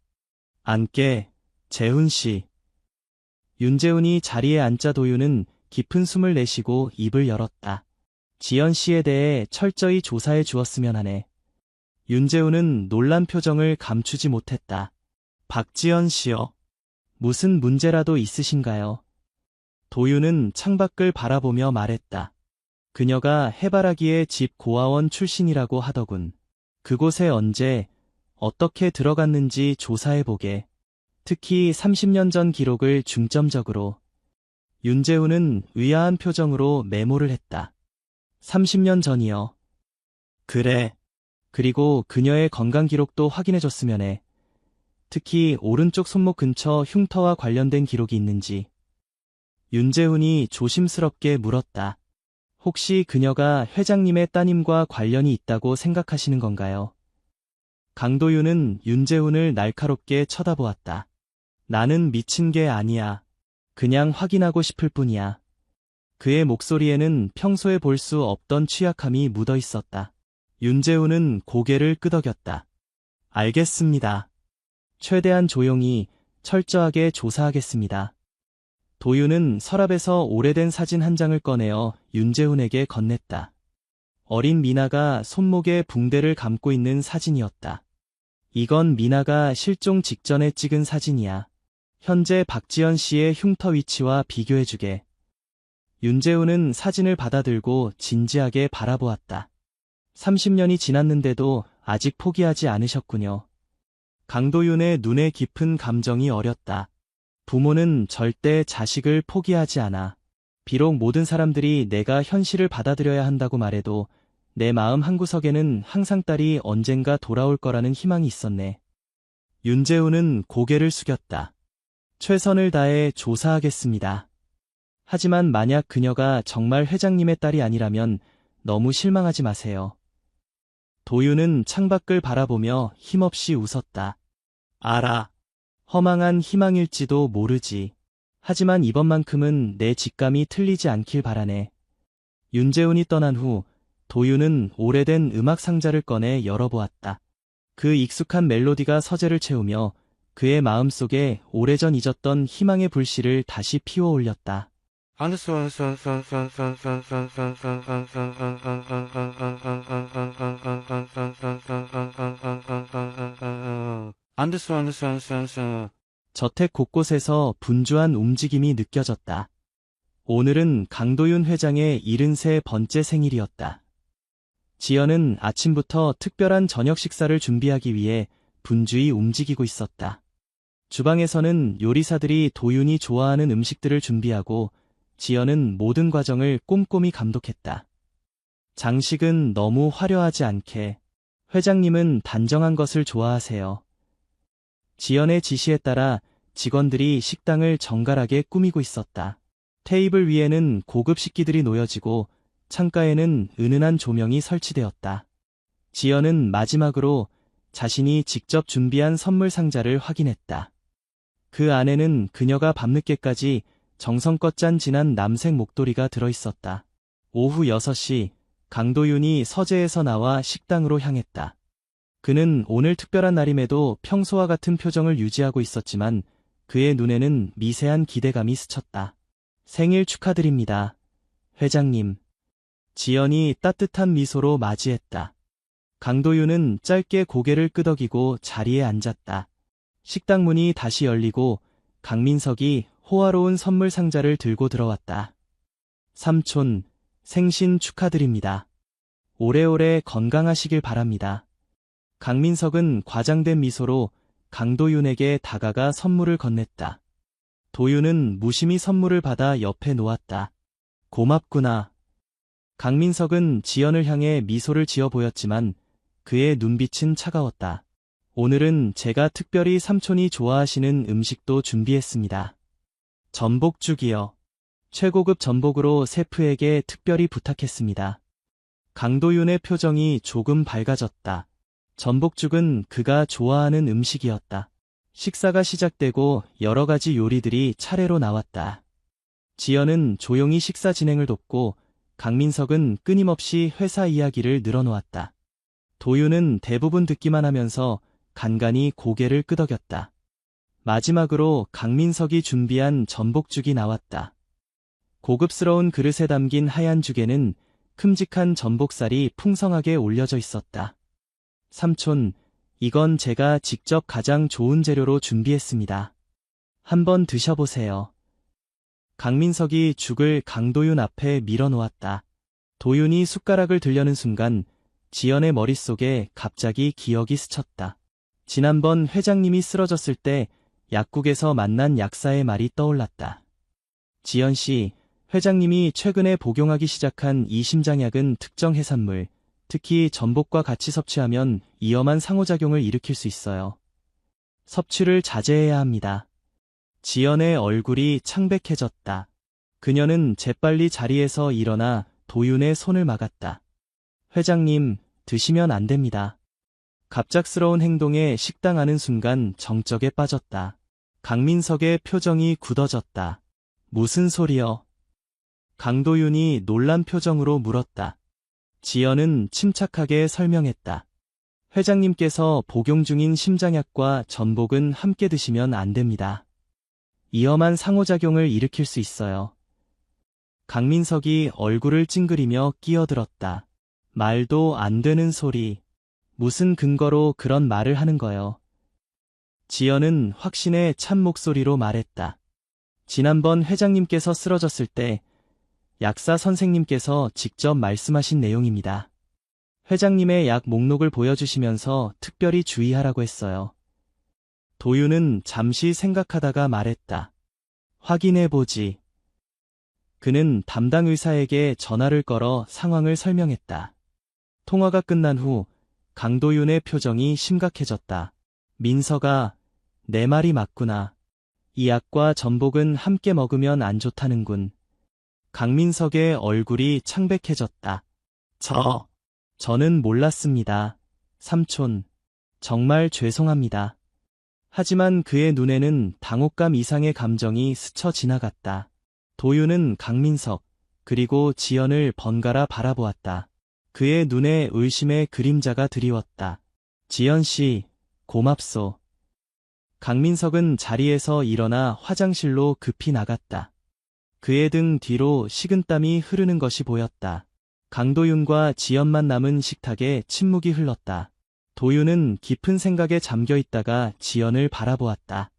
앉게, 재훈 씨. 윤재훈이 자리에 앉자 도윤은 깊은 숨을 내쉬고 입을 열었다. 지연 씨에 대해 철저히 조사해 주었으면 하네. 윤재훈은 놀란 표정을 감추지 못했다. 박지연 씨요. 무슨 문제라도 있으신가요? 도윤은 창밖을 바라보며 말했다. 그녀가 해바라기의 집 고아원 출신이라고 하더군. 그곳에 언제, 어떻게 들어갔는지 조사해보게. 특히 30년 전 기록을 중점적으로. 윤재훈은 의아한 표정으로 메모를 했다. 30년 전이요. 그래. 그리고 그녀의 건강 기록도 확인해줬으면 해. 특히 오른쪽 손목 근처 흉터와 관련된 기록이 있는지. 윤재훈이 조심스럽게 물었다. 혹시 그녀가 회장님의 따님과 관련이 있다고 생각하시는 건가요? 강도윤은 윤재훈을 날카롭게 쳐다보았다. 나는 미친 게 아니야. 그냥 확인하고 싶을 뿐이야. 그의 목소리에는 평소에 볼 수 없던 취약함이 묻어 있었다. 윤재훈은 고개를 끄덕였다. 알겠습니다. 최대한 조용히, 철저하게 조사하겠습니다. 도윤은 서랍에서 오래된 사진 한 장을 꺼내어 윤재훈에게 건넸다. 어린 미나가 손목에 붕대를 감고 있는 사진이었다. 이건 미나가 실종 직전에 찍은 사진이야. 현재 박지연 씨의 흉터 위치와 비교해주게. 윤재훈은 사진을 받아들고 진지하게 바라보았다. 30년이 지났는데도 아직 포기하지 않으셨군요. 강도윤의 눈에 깊은 감정이 어렸다. 부모는 절대 자식을 포기하지 않아. 비록 모든 사람들이 내가 현실을 받아들여야 한다고 말해도 내 마음 한구석에는 항상 딸이 언젠가 돌아올 거라는 희망이 있었네. 윤재훈은 고개를 숙였다. 최선을 다해 조사하겠습니다. 하지만 만약 그녀가 정말 회장님의 딸이 아니라면 너무 실망하지 마세요. 도윤은 창밖을 바라보며 힘없이 웃었다. 알아. 허망한 희망일지도 모르지. 하지만 이번만큼은 내 직감이 틀리지 않길 바라네. 윤재훈이 떠난 후 도윤은 오래된 음악 상자를 꺼내 열어보았다. 그 익숙한 멜로디가 서재를 채우며 그의 마음속에 오래전 잊었던 희망의 불씨를 다시 피워 올렸다. 저택 곳곳에서 분주한 움직임이 느껴졌다. 오늘은 강도윤 회장의 73번째 생일이었다. 지연은 아침부터 특별한 저녁 식사를 준비하기 위해 분주히 움직이고 있었다. 주방에서는 요리사들이 도윤이 좋아하는 음식들을 준비하고 지연은 모든 과정을 꼼꼼히 감독했다. 장식은 너무 화려하지 않게, 회장님은 단정한 것을 좋아하세요. 지연의 지시에 따라 직원들이 식당을 정갈하게 꾸미고 있었다. 테이블 위에는 고급 식기들이 놓여지고 창가에는 은은한 조명이 설치되었다. 지연은 마지막으로 자신이 직접 준비한 선물 상자를 확인했다. 그 안에는 그녀가 밤늦게까지 정성껏 짠 진한 남색 목도리가 들어있었다. 오후 6시 강도윤이 서재에서 나와 식당으로 향했다. 그는 오늘 특별한 날임에도 평소와 같은 표정을 유지하고 있었지만 그의 눈에는 미세한 기대감이 스쳤다. 생일 축하드립니다, 회장님. 지연이 따뜻한 미소로 맞이했다. 강도윤은 짧게 고개를 끄덕이고 자리에 앉았다. 식당 문이 다시 열리고 강민석이 호화로운 선물 상자를 들고 들어왔다. 삼촌, 생신 축하드립니다. 오래오래 건강하시길 바랍니다. 강민석은 과장된 미소로 강도윤에게 다가가 선물을 건넸다. 도윤은 무심히 선물을 받아 옆에 놓았다. 고맙구나. 강민석은 지연을 향해 미소를 지어 보였지만 그의 눈빛은 차가웠다. 오늘은 제가 특별히 삼촌이 좋아하시는 음식도 준비했습니다. 전복죽이요. 최고급 전복으로 셰프에게 특별히 부탁했습니다. 강도윤의 표정이 조금 밝아졌다. 전복죽은 그가 좋아하는 음식이었다. 식사가 시작되고 여러 가지 요리들이 차례로 나왔다. 지연은 조용히 식사 진행을 돕고 강민석은 끊임없이 회사 이야기를 늘어놓았다. 도윤은 대부분 듣기만 하면서 간간히 고개를 끄덕였다. 마지막으로 강민석이 준비한 전복죽이 나왔다. 고급스러운 그릇에 담긴 하얀 죽에는 큼직한 전복살이 풍성하게 올려져 있었다. 삼촌, 이건 제가 직접 가장 좋은 재료로 준비했습니다. 한번 드셔보세요. 강민석이 죽을 강도윤 앞에 밀어놓았다. 도윤이 숟가락을 들려는 순간 지연의 머릿속에 갑자기 기억이 스쳤다. 지난번 회장님이 쓰러졌을 때 약국에서 만난 약사의 말이 떠올랐다. 지연 씨, 회장님이 최근에 복용하기 시작한 이 심장약은 특정 해산물, 특히 전복과 같이 섭취하면 위험한 상호작용을 일으킬 수 있어요. 섭취를 자제해야 합니다. 지연의 얼굴이 창백해졌다. 그녀는 재빨리 자리에서 일어나 도윤의 손을 막았다. 회장님, 드시면 안 됩니다. 갑작스러운 행동에 식당 안은 순간 정적에 빠졌다. 강민석의 표정이 굳어졌다. 무슨 소리여? 강도윤이 놀란 표정으로 물었다. 지연은 침착하게 설명했다. 회장님께서 복용 중인 심장약과 전복은 함께 드시면 안 됩니다. 위험한 상호작용을 일으킬 수 있어요. 강민석이 얼굴을 찡그리며 끼어들었다. 말도 안 되는 소리. 무슨 근거로 그런 말을 하는 거요? 지연은 확신의 찬 목소리로 말했다. 지난번 회장님께서 쓰러졌을 때 약사 선생님께서 직접 말씀하신 내용입니다. 회장님의 약 목록을 보여주시면서 특별히 주의하라고 했어요. 도윤은 잠시 생각하다가 말했다. 확인해보지. 그는 담당 의사에게 전화를 걸어 상황을 설명했다. 통화가 끝난 후 강도윤의 표정이 심각해졌다. 민서가, 내 말이 맞구나. 이 약과 전복은 함께 먹으면 안 좋다는군. 강민석의 얼굴이 창백해졌다. 저는 몰랐습니다. 삼촌, 정말 죄송합니다. 하지만 그의 눈에는 당혹감 이상의 감정이 스쳐 지나갔다. 도윤은 강민석, 그리고 지연을 번갈아 바라보았다. 그의 눈에 의심의 그림자가 드리웠다. 지연 씨, 고맙소. 강민석은 자리에서 일어나 화장실로 급히 나갔다. 그의 등 뒤로 식은땀이 흐르는 것이 보였다. 강도윤과 지연만 남은 식탁에 침묵이 흘렀다. 도윤은 깊은 생각에 잠겨 있다가 지연을 바라보았다.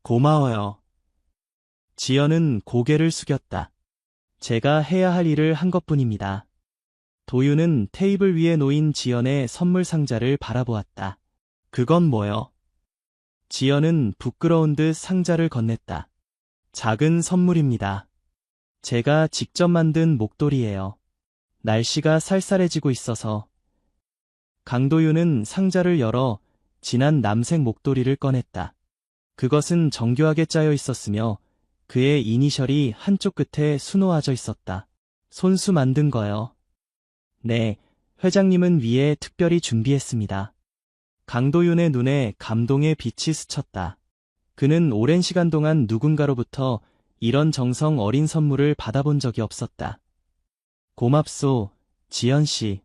고마워요. 지연은 고개를 숙였다. 제가 해야 할 일을 한 것뿐입니다. 도윤은 테이블 위에 놓인 지연의 선물 상자를 바라보았다. 그건 뭐요? 지연은 부끄러운 듯 상자를 건넸다. 작은 선물입니다. 제가 직접 만든 목도리예요. 날씨가 쌀쌀해지고 있어서. 강도윤은 상자를 열어 진한 남색 목도리를 꺼냈다. 그것은 정교하게 짜여 있었으며 그의 이니셜이 한쪽 끝에 수놓아져 있었다. 손수 만든 거요. 네, 회장님은 위에 특별히 준비했습니다. 강도윤의 눈에 감동의 빛이 스쳤다. 그는 오랜 시간 동안 누군가로부터 이런 정성 어린 선물을 받아본 적이 없었다. 고맙소, 지연씨.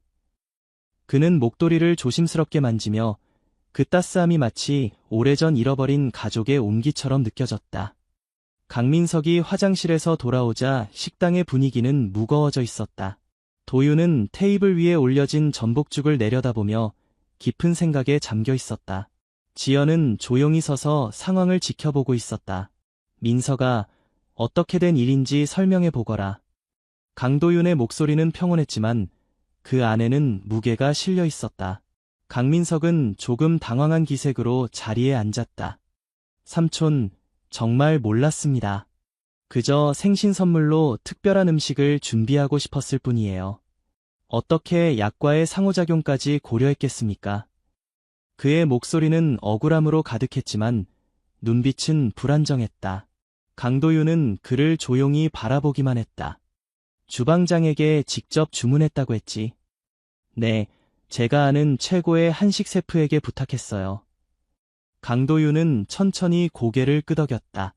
그는 목도리를 조심스럽게 만지며 그 따스함이 마치 오래전 잃어버린 가족의 온기처럼 느껴졌다. 강민석이 화장실에서 돌아오자 식당의 분위기는 무거워져 있었다. 도윤은 테이블 위에 올려진 전복죽을 내려다보며 깊은 생각에 잠겨 있었다. 지연은 조용히 서서 상황을 지켜보고 있었다. 민서가 어떻게 된 일인지 설명해 보거라. 강도윤의 목소리는 평온했지만 그 안에는 무게가 실려 있었다. 강민석은 조금 당황한 기색으로 자리에 앉았다. 삼촌, 정말 몰랐습니다. 그저 생신 선물로 특별한 음식을 준비하고 싶었을 뿐이에요. 어떻게 약과의 상호작용까지 고려했겠습니까? 그의 목소리는 억울함으로 가득했지만 눈빛은 불안정했다. 강도윤은 그를 조용히 바라보기만 했다. 주방장에게 직접 주문했다고 했지. 네, 제가 아는 최고의 한식 셰프에게 부탁했어요. 강도윤은 천천히 고개를 끄덕였다.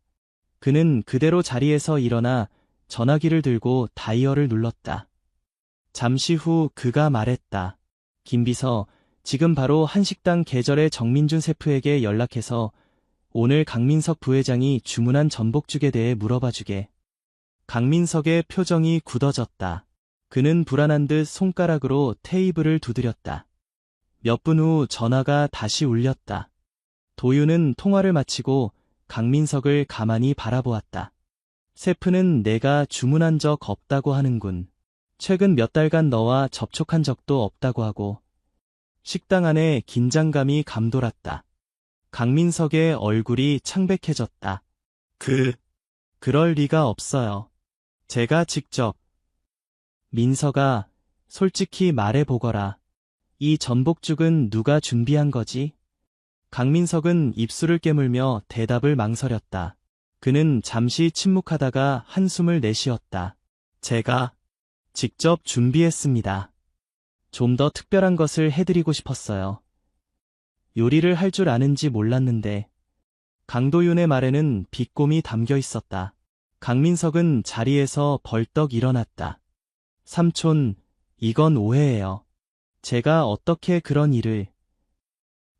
그는 그대로 자리에서 일어나 전화기를 들고 다이얼을 눌렀다. 잠시 후 그가 말했다. 김비서, 지금 바로 한식당 계절의 정민준 셰프에게 연락해서 오늘 강민석 부회장이 주문한 전복죽에 대해 물어봐주게. 강민석의 표정이 굳어졌다. 그는 불안한 듯 손가락으로 테이블을 두드렸다. 몇 분 후 전화가 다시 울렸다. 도윤은 통화를 마치고 강민석을 가만히 바라보았다. 셰프는 내가 주문한 적 없다고 하는군. 최근 몇 달간 너와 접촉한 적도 없다고 하고. 식당 안에 긴장감이 감돌았다. 강민석의 얼굴이 창백해졌다. 그럴 리가 없어요. 제가 직접. 민서가 솔직히 말해보거라. 이 전복죽은 누가 준비한 거지? 강민석은 입술을 깨물며 대답을 망설였다. 그는 잠시 침묵하다가 한숨을 내쉬었다. 제가 직접 준비했습니다. 좀 더 특별한 것을 해드리고 싶었어요. 요리를 할 줄 아는지 몰랐는데. 강도윤의 말에는 비꼼이 담겨 있었다. 강민석은 자리에서 벌떡 일어났다. 삼촌, 이건 오해예요. 제가 어떻게 그런 일을...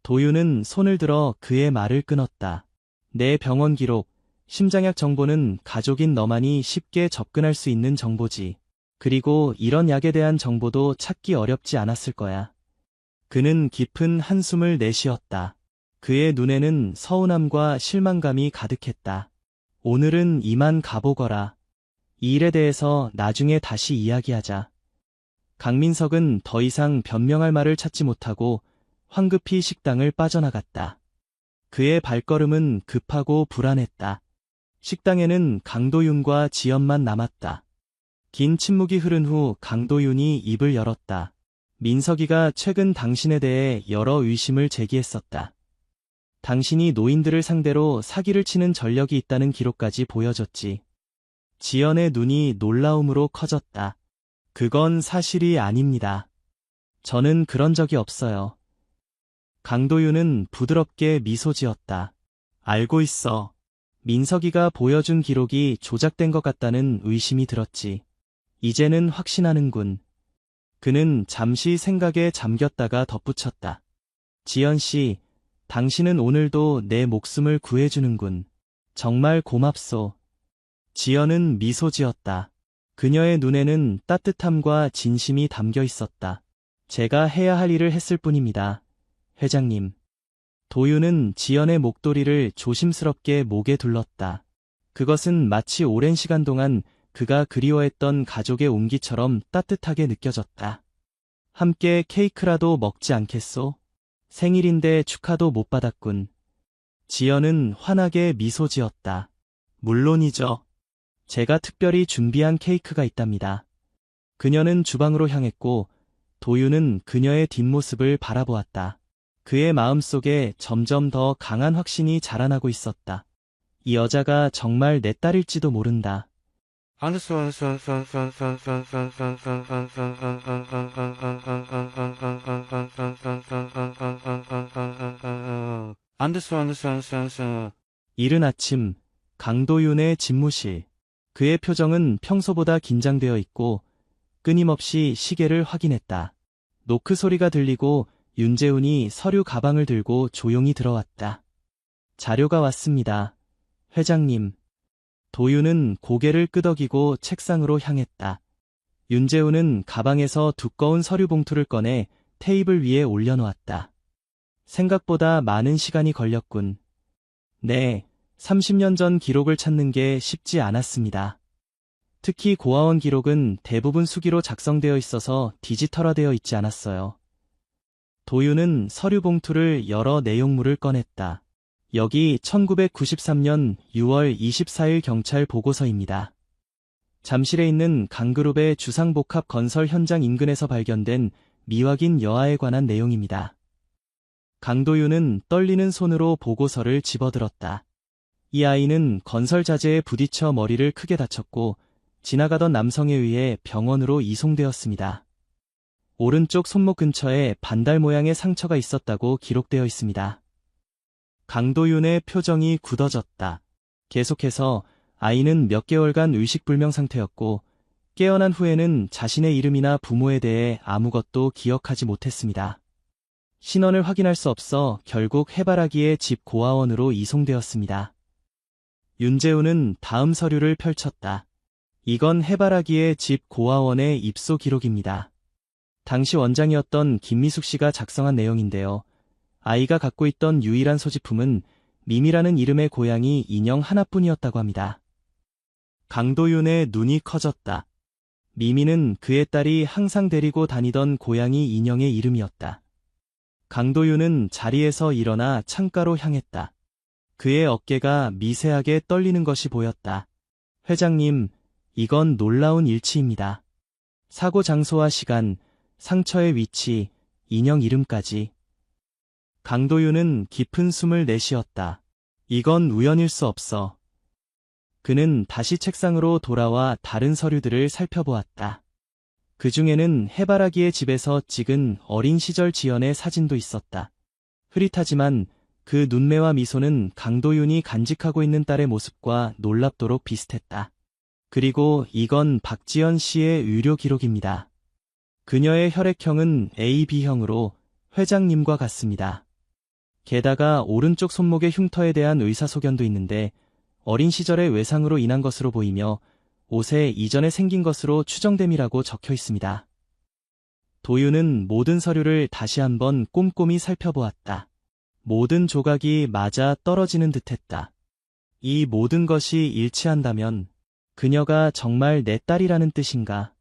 도윤은 손을 들어 그의 말을 끊었다. 내 병원 기록, 심장약 정보는 가족인 너만이 쉽게 접근할 수 있는 정보지. 그리고 이런 약에 대한 정보도 찾기 어렵지 않았을 거야. 그는 깊은 한숨을 내쉬었다. 그의 눈에는 서운함과 실망감이 가득했다. 오늘은 이만 가보거라. 이 일에 대해서 나중에 다시 이야기하자. 강민석은 더 이상 변명할 말을 찾지 못하고 황급히 식당을 빠져나갔다. 그의 발걸음은 급하고 불안했다. 식당에는 강도윤과 지연만 남았다. 긴 침묵이 흐른 후 강도윤이 입을 열었다. 민석이가 최근 당신에 대해 여러 의심을 제기했었다. 당신이 노인들을 상대로 사기를 치는 전력이 있다는 기록까지 보여줬지. 지연의 눈이 놀라움으로 커졌다. 그건 사실이 아닙니다. 저는 그런 적이 없어요. 강도윤은 부드럽게 미소 지었다. 알고 있어. 민석이가 보여준 기록이 조작된 것 같다는 의심이 들었지. 이제는 확신하는군. 그는 잠시 생각에 잠겼다가 덧붙였다. 지연 씨, 당신은 오늘도 내 목숨을 구해주는군. 정말 고맙소. 지연은 미소 지었다. 그녀의 눈에는 따뜻함과 진심이 담겨 있었다. 제가 해야 할 일을 했을 뿐입니다. 회장님. 도윤은 지연의 목도리를 조심스럽게 목에 둘렀다. 그것은 마치 오랜 시간 동안 그가 그리워했던 가족의 온기처럼 따뜻하게 느껴졌다. 함께 케이크라도 먹지 않겠소? 생일인데 축하도 못 받았군. 지연은 환하게 미소 지었다. 물론이죠. 제가 특별히 준비한 케이크가 있답니다. 그녀는 주방으로 향했고 도윤은 그녀의 뒷모습을 바라보았다. 그의 마음속에 점점 더 강한 확신이 자라나고 있었다. 이 여자가 정말 내 딸일지도 모른다. 이른 아침, 강도윤의 집무실. 그의 표정은 평소보다 긴장되어 있고 끊임없이 시계를 확인했다. 노크 소리가 들리고 윤재훈이 서류 가방을 들고 조용히 들어왔다. 자료가 왔습니다. 회장님. 도윤은 고개를 끄덕이고 책상으로 향했다. 윤재훈은 가방에서 두꺼운 서류 봉투를 꺼내 테이블 위에 올려놓았다. 생각보다 많은 시간이 걸렸군. 네, 30년 전 기록을 찾는 게 쉽지 않았습니다. 특히 고아원 기록은 대부분 수기로 작성되어 있어서 디지털화되어 있지 않았어요. 도윤은 서류 봉투를 열어 내용물을 꺼냈다. 여기 1993년 6월 24일 경찰 보고서입니다. 잠실에 있는 강그룹의 주상복합 건설 현장 인근에서 발견된 미확인 여아에 관한 내용입니다. 강도윤은 떨리는 손으로 보고서를 집어들었다. 이 아이는 건설 자재에 부딪혀 머리를 크게 다쳤고 지나가던 남성에 의해 병원으로 이송되었습니다. 오른쪽 손목 근처에 반달 모양의 상처가 있었다고 기록되어 있습니다. 강도윤의 표정이 굳어졌다. 계속해서 아이는 몇 개월간 의식불명 상태였고 깨어난 후에는 자신의 이름이나 부모에 대해 아무것도 기억하지 못했습니다. 신원을 확인할 수 없어 결국 해바라기의 집 고아원으로 이송되었습니다. 윤재훈은 다음 서류를 펼쳤다. 이건 해바라기의 집 고아원의 입소 기록입니다. 당시 원장이었던 김미숙 씨가 작성한 내용인데요. 아이가 갖고 있던 유일한 소지품은 미미라는 이름의 고양이 인형 하나뿐이었다고 합니다. 강도윤의 눈이 커졌다. 미미는 그의 딸이 항상 데리고 다니던 고양이 인형의 이름이었다. 강도윤은 자리에서 일어나 창가로 향했다. 그의 어깨가 미세하게 떨리는 것이 보였다. 회장님, 이건 놀라운 일치입니다. 사고 장소와 시간, 상처의 위치, 인형 이름까지. 강도윤은 깊은 숨을 내쉬었다. 이건 우연일 수 없어. 그는 다시 책상으로 돌아와 다른 서류들을 살펴보았다. 그 중에는 해바라기의 집에서 찍은 어린 시절 지연의 사진도 있었다. 흐릿하지만 그 눈매와 미소는 강도윤이 간직하고 있는 딸의 모습과 놀랍도록 비슷했다. 그리고 이건 박지연 씨의 의료 기록입니다. 그녀의 혈액형은 AB형으로 회장님과 같습니다. 게다가 오른쪽 손목의 흉터에 대한 의사소견도 있는데 어린 시절의 외상으로 인한 것으로 보이며 옷에 이전에 생긴 것으로 추정됨이라고 적혀 있습니다. 도윤은 모든 서류를 다시 한번 꼼꼼히 살펴보았다. 모든 조각이 맞아 떨어지는 듯했다. 이 모든 것이 일치한다면 그녀가 정말 내 딸이라는 뜻인가?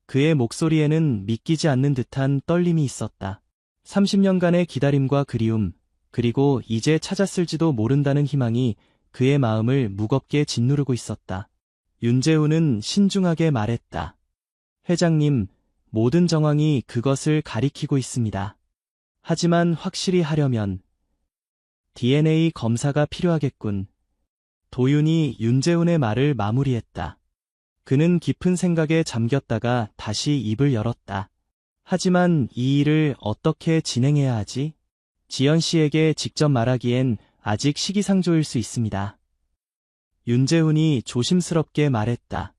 그의 목소리에는 믿기지 않는 듯한 떨림이 있었다. 30년간의 기다림과 그리움, 그리고 이제 찾았을지도 모른다는 희망이 그의 마음을 무겁게 짓누르고 있었다. 윤재훈은 신중하게 말했다. 회장님, 모든 정황이 그것을 가리키고 있습니다. 하지만 확실히 하려면 DNA 검사가 필요하겠군. 도윤이 윤재훈의 말을 마무리했다. 그는 깊은 생각에 잠겼다가 다시 입을 열었다. 하지만 이 일을 어떻게 진행해야 하지? 지연 씨에게 직접 말하기엔 아직 시기상조일 수 있습니다. 윤재훈이 조심스럽게 말했다.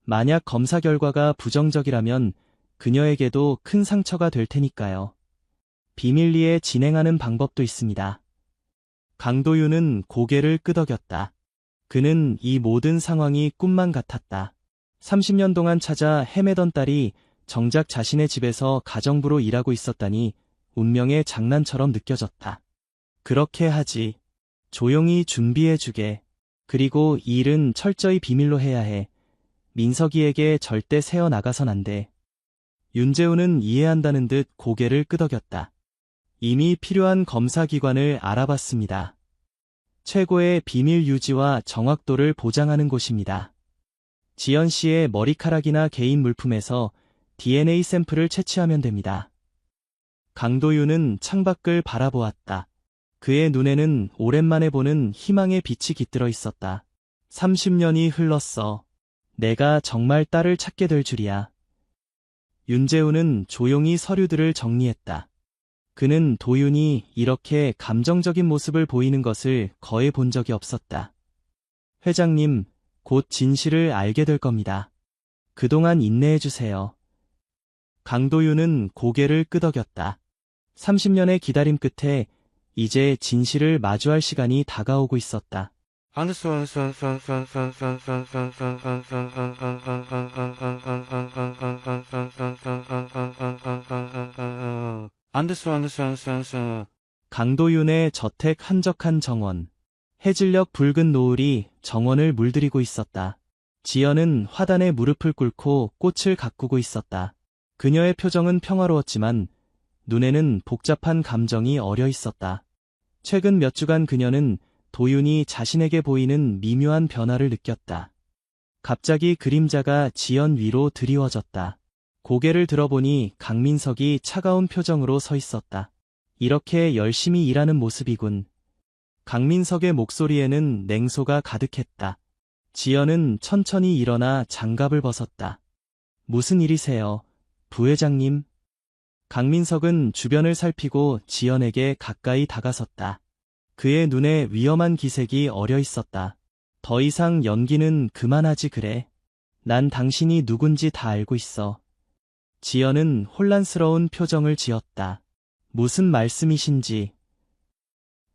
만약 검사 결과가 부정적이라면 그녀에게도 큰 상처가 될 테니까요. 비밀리에 진행하는 방법도 있습니다. 강도윤은 고개를 끄덕였다. 그는 이 모든 상황이 꿈만 같았다. 30년 동안 찾아 헤매던 딸이 정작 자신의 집에서 가정부로 일하고 있었다니 운명의 장난처럼 느껴졌다. 그렇게 하지. 조용히 준비해주게. 그리고 이 일은 철저히 비밀로 해야 해. 민석이에게 절대 새어나가선 안 돼. 윤재훈은 이해한다는 듯 고개를 끄덕였다. 이미 필요한 검사기관을 알아봤습니다. 최고의 비밀 유지와 정확도를 보장하는 곳입니다. 지연 씨의 머리카락이나 개인 물품에서 DNA 샘플을 채취하면 됩니다. 강도윤은 창밖을 바라보았다. 그의 눈에는 오랜만에 보는 희망의 빛이 깃들어 있었다. 30년이 흘렀어. 내가 정말 딸을 찾게 될 줄이야. 윤재훈은 조용히 서류들을 정리했다. 그는 도윤이 이렇게 감정적인 모습을 보이는 것을 거의 본 적이 없었다. 회장님, 곧 진실을 알게 될 겁니다. 그동안 인내해주세요. 강도윤은 고개를 끄덕였다. 30년의 기다림 끝에 이제 진실을 마주할 시간이 다가오고 있었다. 강도윤의 저택 한적한 정원. 해질녘 붉은 노을이 정원을 물들이고 있었다. 지연은 화단에 무릎을 꿇고 꽃을 가꾸고 있었다. 그녀의 표정은 평화로웠지만 눈에는 복잡한 감정이 어려 있었다. 최근 몇 주간 그녀는 도윤이 자신에게 보이는 미묘한 변화를 느꼈다. 갑자기 그림자가 지연 위로 드리워졌다. 고개를 들어보니 강민석이 차가운 표정으로 서 있었다. 이렇게 열심히 일하는 모습이군. 강민석의 목소리에는 냉소가 가득했다. 지연은 천천히 일어나 장갑을 벗었다. 무슨 일이세요, 부회장님? 강민석은 주변을 살피고 지연에게 가까이 다가섰다. 그의 눈에 위험한 기색이 어려 있었다. 더 이상 연기는 그만하지 그래. 난 당신이 누군지 다 알고 있어. 지연은 혼란스러운 표정을 지었다. 무슨 말씀이신지.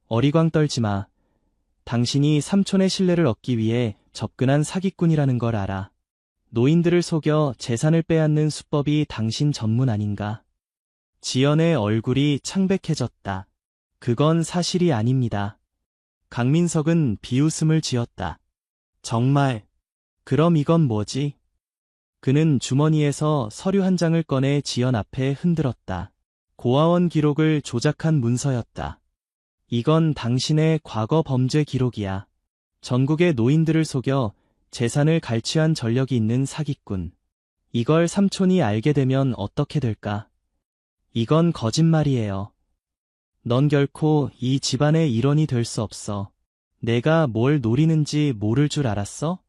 어리광 떨지 마. 당신이 삼촌의 신뢰를 얻기 위해 접근한 사기꾼이라는 걸 알아. 노인들을 속여 재산을 빼앗는 수법이 당신 전문 아닌가? 지연의 얼굴이 창백해졌다. 그건 사실이 아닙니다. 강민석은 비웃음을 지었다. 정말? 그럼 이건 뭐지? 그는 주머니에서 서류 한 장을 꺼내 지연 앞에 흔들었다. 고아원 기록을 조작한 문서였다. 이건 당신의 과거 범죄 기록이야. 전국의 노인들을 속여 재산을 갈취한 전력이 있는 사기꾼. 이걸 삼촌이 알게 되면 어떻게 될까? 이건 거짓말이에요. 넌 결코 이 집안의 일원이 될 수 없어. 내가 뭘 노리는지 모를 줄 알았어?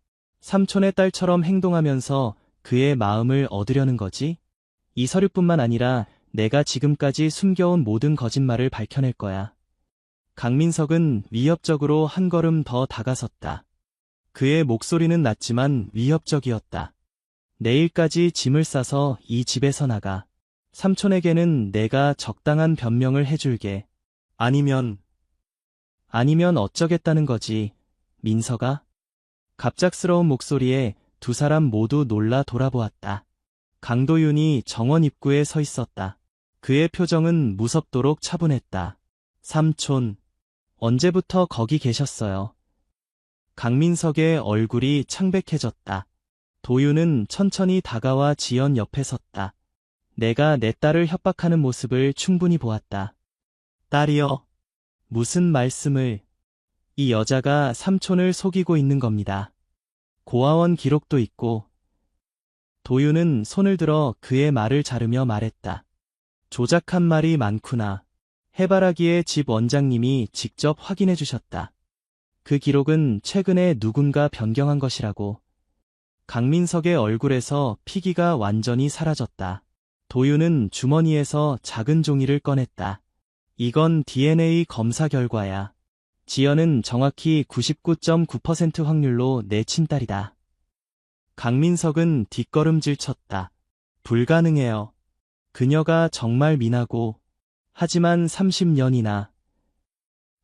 삼촌의 딸처럼 행동하면서 그의 마음을 얻으려는 거지? 이 서류뿐만 아니라 내가 지금까지 숨겨온 모든 거짓말을 밝혀낼 거야. 강민석은 위협적으로 한 걸음 더 다가섰다. 그의 목소리는 낮지만 위협적이었다. 내일까지 짐을 싸서 이 집에서 나가. 삼촌에게는 내가 적당한 변명을 해줄게. 아니면 어쩌겠다는 거지, 민석아? 갑작스러운 목소리에 두 사람 모두 놀라 돌아보았다. 강도윤이 정원 입구에 서 있었다. 그의 표정은 무섭도록 차분했다. 삼촌, 언제부터 거기 계셨어요? 강민석의 얼굴이 창백해졌다. 도윤은 천천히 다가와 지연 옆에 섰다. 내가 내 딸을 협박하는 모습을 충분히 보았다. 딸이여, 무슨 말씀을. 이 여자가 삼촌을 속이고 있는 겁니다. 고아원 기록도 있고. 도윤은 손을 들어 그의 말을 자르며 말했다. 조작한 말이 많구나. 해바라기의 집 원장님이 직접 확인해 주셨다. 그 기록은 최근에 누군가 변경한 것이라고. 강민석의 얼굴에서 피기가 완전히 사라졌다. 도윤은 주머니에서 작은 종이를 꺼냈다. 이건 DNA 검사 결과야. 지연은 정확히 99.9% 확률로 내 친딸이다. 강민석은 뒷걸음질 쳤다. 불가능해요. 그녀가 정말 미나고, 하지만 30년이나.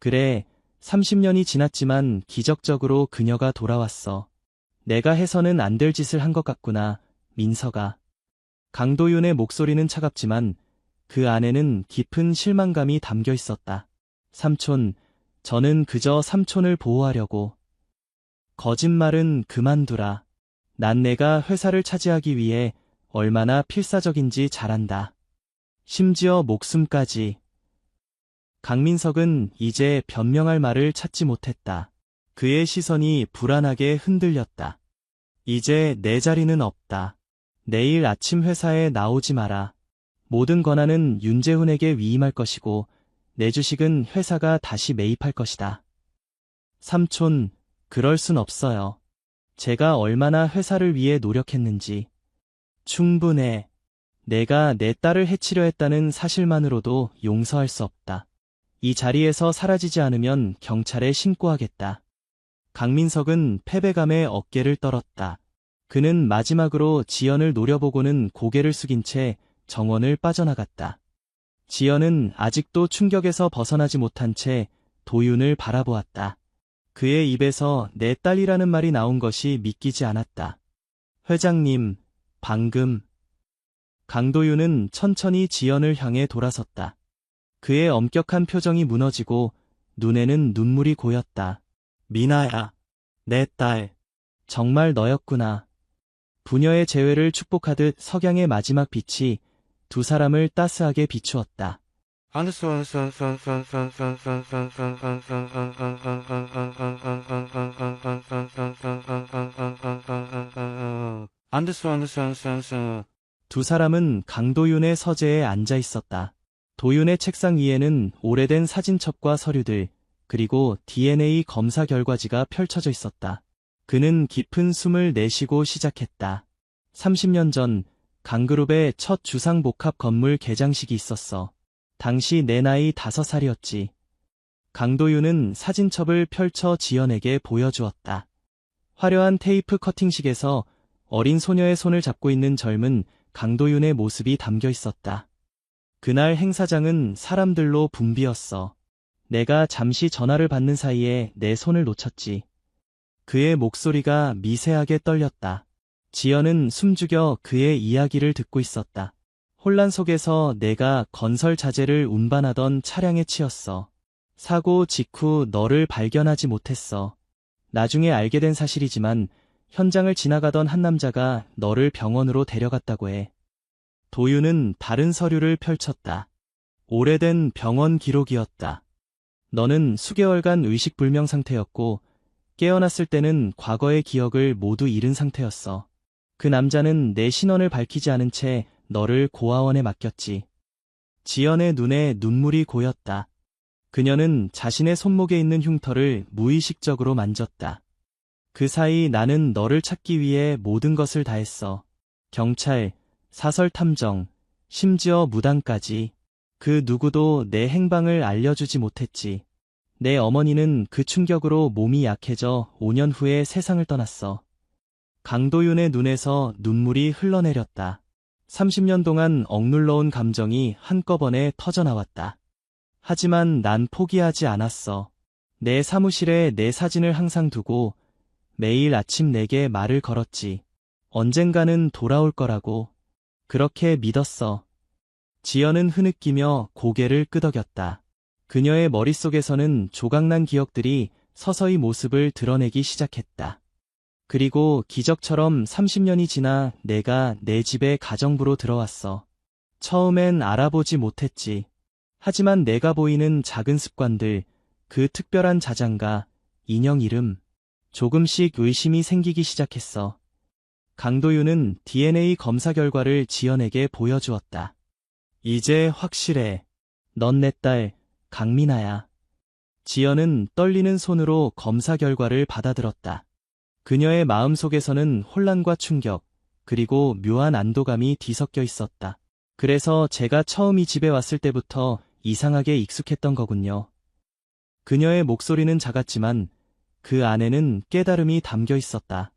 그래, 30년이 지났지만 기적적으로 그녀가 돌아왔어. 내가 해서는 안 될 짓을 한 것 같구나, 민석아. 강도윤의 목소리는 차갑지만 그 안에는 깊은 실망감이 담겨 있었다. 삼촌, 저는 그저 삼촌을 보호하려고. 거짓말은 그만두라. 난 내가 회사를 차지하기 위해 얼마나 필사적인지 잘 안다. 심지어 목숨까지. 강민석은 이제 변명할 말을 찾지 못했다. 그의 시선이 불안하게 흔들렸다. 이제 내 자리는 없다. 내일 아침 회사에 나오지 마라. 모든 권한은 윤재훈에게 위임할 것이고 내 주식은 회사가 다시 매입할 것이다. 삼촌, 그럴 순 없어요. 제가 얼마나 회사를 위해 노력했는지. 충분해. 내가 내 딸을 해치려 했다는 사실만으로도 용서할 수 없다. 이 자리에서 사라지지 않으면 경찰에 신고하겠다. 강민석은 패배감에 어깨를 떨었다. 그는 마지막으로 지연을 노려보고는 고개를 숙인 채 정원을 빠져나갔다. 지연은 아직도 충격에서 벗어나지 못한 채 도윤을 바라보았다. 그의 입에서 내 딸이라는 말이 나온 것이 믿기지 않았다. 회장님, 방금. 강도윤은 천천히 지연을 향해 돌아섰다. 그의 엄격한 표정이 무너지고 눈에는 눈물이 고였다. 미나야, 내 딸. 정말 너였구나. 부녀의 재회를 축복하듯 석양의 마지막 빛이 두 사람을 따스하게 비추었다. 두 사람은 강도윤의 서재에 앉아 있었다. 도윤의 책상 위에는 오래된 사진첩과 서류들, 그리고 DNA 검사 결과지가 펼쳐져 있었다. 그는 깊은 숨을 내쉬고 시작했다. 30년 전 강그룹의 첫 주상복합 건물 개장식이 있었어. 당시 내 나이 5살이었지. 강도윤은 사진첩을 펼쳐 지연에게 보여주었다. 화려한 테이프 커팅식에서 어린 소녀의 손을 잡고 있는 젊은 강도윤의 모습이 담겨 있었다. 그날 행사장은 사람들로 붐비었어. 내가 잠시 전화를 받는 사이에 내 손을 놓쳤지. 그의 목소리가 미세하게 떨렸다. 지연은 숨죽여 그의 이야기를 듣고 있었다. 혼란 속에서 내가 건설 자재를 운반하던 차량에 치였어. 사고 직후 너를 발견하지 못했어. 나중에 알게 된 사실이지만 현장을 지나가던 한 남자가 너를 병원으로 데려갔다고 해. 도윤은 다른 서류를 펼쳤다. 오래된 병원 기록이었다. 너는 수개월간 의식불명 상태였고 깨어났을 때는 과거의 기억을 모두 잃은 상태였어. 그 남자는 내 신원을 밝히지 않은 채 너를 고아원에 맡겼지. 지연의 눈에 눈물이 고였다. 그녀는 자신의 손목에 있는 흉터를 무의식적으로 만졌다. 그 사이 나는 너를 찾기 위해 모든 것을 다했어. 경찰, 사설탐정, 심지어 무당까지. 그 누구도 내 행방을 알려주지 못했지. 내 어머니는 그 충격으로 몸이 약해져 5년 후에 세상을 떠났어. 강도윤의 눈에서 눈물이 흘러내렸다. 30년 동안 억눌러온 감정이 한꺼번에 터져나왔다. 하지만 난 포기하지 않았어. 내 사무실에 내 사진을 항상 두고 매일 아침 내게 말을 걸었지. 언젠가는 돌아올 거라고. 그렇게 믿었어. 지연은 흐느끼며 고개를 끄덕였다. 그녀의 머릿속에서는 조각난 기억들이 서서히 모습을 드러내기 시작했다. 그리고 기적처럼 30년이 지나 내가 내 집에 가정부로 들어왔어. 처음엔 알아보지 못했지. 하지만 내가 보이는 작은 습관들, 그 특별한 자장가, 인형 이름, 조금씩 의심이 생기기 시작했어. 강도윤은 DNA 검사 결과를 지연에게 보여주었다. 이제 확실해. 넌 내 딸, 강민아야. 지연은 떨리는 손으로 검사 결과를 받아들었다. 그녀의 마음속에서는 혼란과 충격, 그리고 묘한 안도감이 뒤섞여 있었다. 그래서 제가 처음 이 집에 왔을 때부터 이상하게 익숙했던 거군요. 그녀의 목소리는 작았지만 그 안에는 깨달음이 담겨 있었다.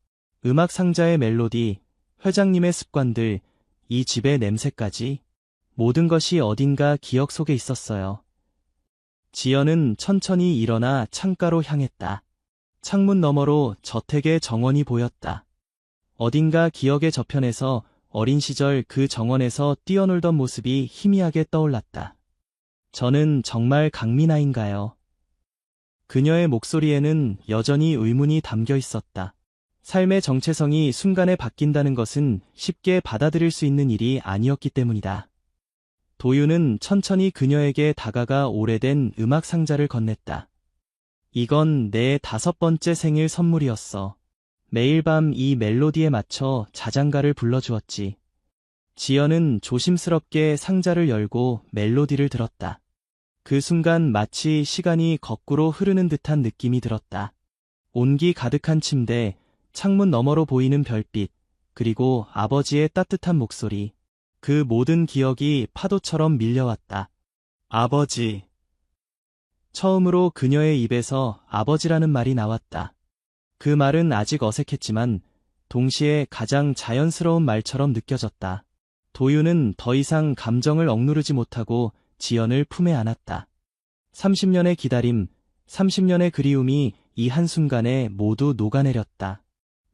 음악 상자의 멜로디, 회장님의 습관들, 이 집의 냄새까지 모든 것이 어딘가 기억 속에 있었어요. 지연은 천천히 일어나 창가로 향했다. 창문 너머로 저택의 정원이 보였다. 어딘가 기억의 저편에서 어린 시절 그 정원에서 뛰어놀던 모습이 희미하게 떠올랐다. 저는 정말 강민아인가요? 그녀의 목소리에는 여전히 의문이 담겨 있었다. 삶의 정체성이 순간에 바뀐다는 것은 쉽게 받아들일 수 있는 일이 아니었기 때문이다. 도윤은 천천히 그녀에게 다가가 오래된 음악 상자를 건넸다. 이건 내 5번째 생일 선물이었어. 매일 밤 이 멜로디에 맞춰 자장가를 불러주었지. 지연은 조심스럽게 상자를 열고 멜로디를 들었다. 그 순간 마치 시간이 거꾸로 흐르는 듯한 느낌이 들었다. 온기 가득한 침대, 창문 너머로 보이는 별빛, 그리고 아버지의 따뜻한 목소리. 그 모든 기억이 파도처럼 밀려왔다. 아버지. 처음으로 그녀의 입에서 아버지라는 말이 나왔다. 그 말은 아직 어색했지만 동시에 가장 자연스러운 말처럼 느껴졌다. 도윤은 더 이상 감정을 억누르지 못하고 지연을 품에 안았다. 30년의 기다림, 30년의 그리움이 이 한순간에 모두 녹아내렸다.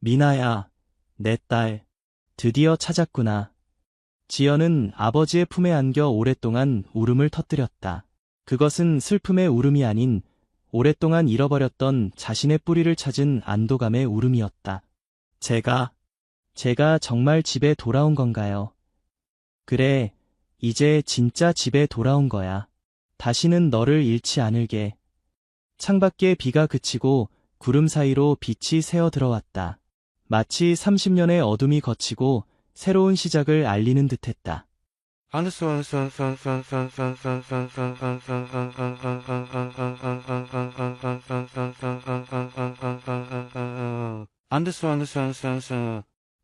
미나야, 내 딸, 드디어 찾았구나. 지연은 아버지의 품에 안겨 오랫동안 울음을 터뜨렸다. 그것은 슬픔의 울음이 아닌 오랫동안 잃어버렸던 자신의 뿌리를 찾은 안도감의 울음이었다. 제가 정말 집에 돌아온 건가요? 그래, 이제 진짜 집에 돌아온 거야. 다시는 너를 잃지 않을게. 창밖에 비가 그치고 구름 사이로 빛이 새어 들어왔다. 마치 30년의 어둠이 걷히고 새로운 시작을 알리는 듯했다.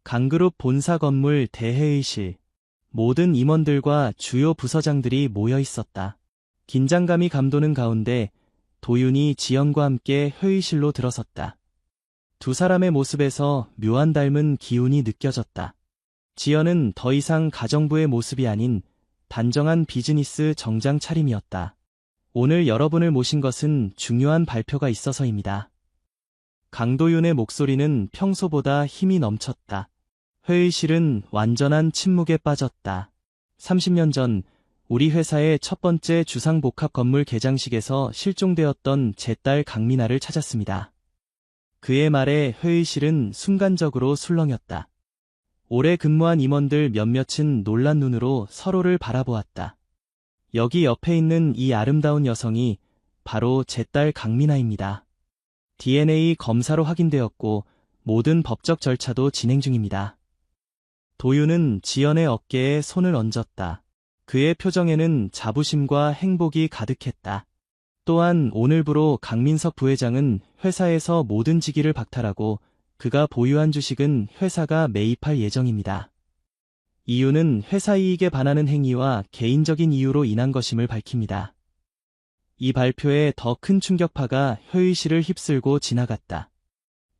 강그룹 본사 건물 대회의실. 모든 임원들과 주요 부서장들이 모여 있었다. 긴장감이 감도는 가운데 도윤이 지연과 함께 회의실로 들어섰다. 두 사람의 모습에서 묘한 닮은 기운이 느껴졌다. 지연은 더 이상 가정부의 모습이 아닌 단정한 비즈니스 정장 차림이었다. 오늘 여러분을 모신 것은 중요한 발표가 있어서입니다. 강도윤의 목소리는 평소보다 힘이 넘쳤다. 회의실은 완전한 침묵에 빠졌다. 30년 전 우리 회사의 첫 번째 주상복합 건물 개장식에서 실종되었던 제 딸 강민아를 찾았습니다. 그의 말에 회의실은 순간적으로 술렁였다. 오래 근무한 임원들 몇몇은 놀란 눈으로 서로를 바라보았다. 여기 옆에 있는 이 아름다운 여성이 바로 제 딸 강민아입니다. DNA 검사로 확인되었고 모든 법적 절차도 진행 중입니다. 도윤은 지연의 어깨에 손을 얹었다. 그의 표정에는 자부심과 행복이 가득했다. 또한 오늘부로 강민석 부회장은 회사에서 모든 직위를 박탈하고 그가 보유한 주식은 회사가 매입할 예정입니다. 이유는 회사 이익에 반하는 행위와 개인적인 이유로 인한 것임을 밝힙니다. 이 발표에 더 큰 충격파가 회의실을 휩쓸고 지나갔다.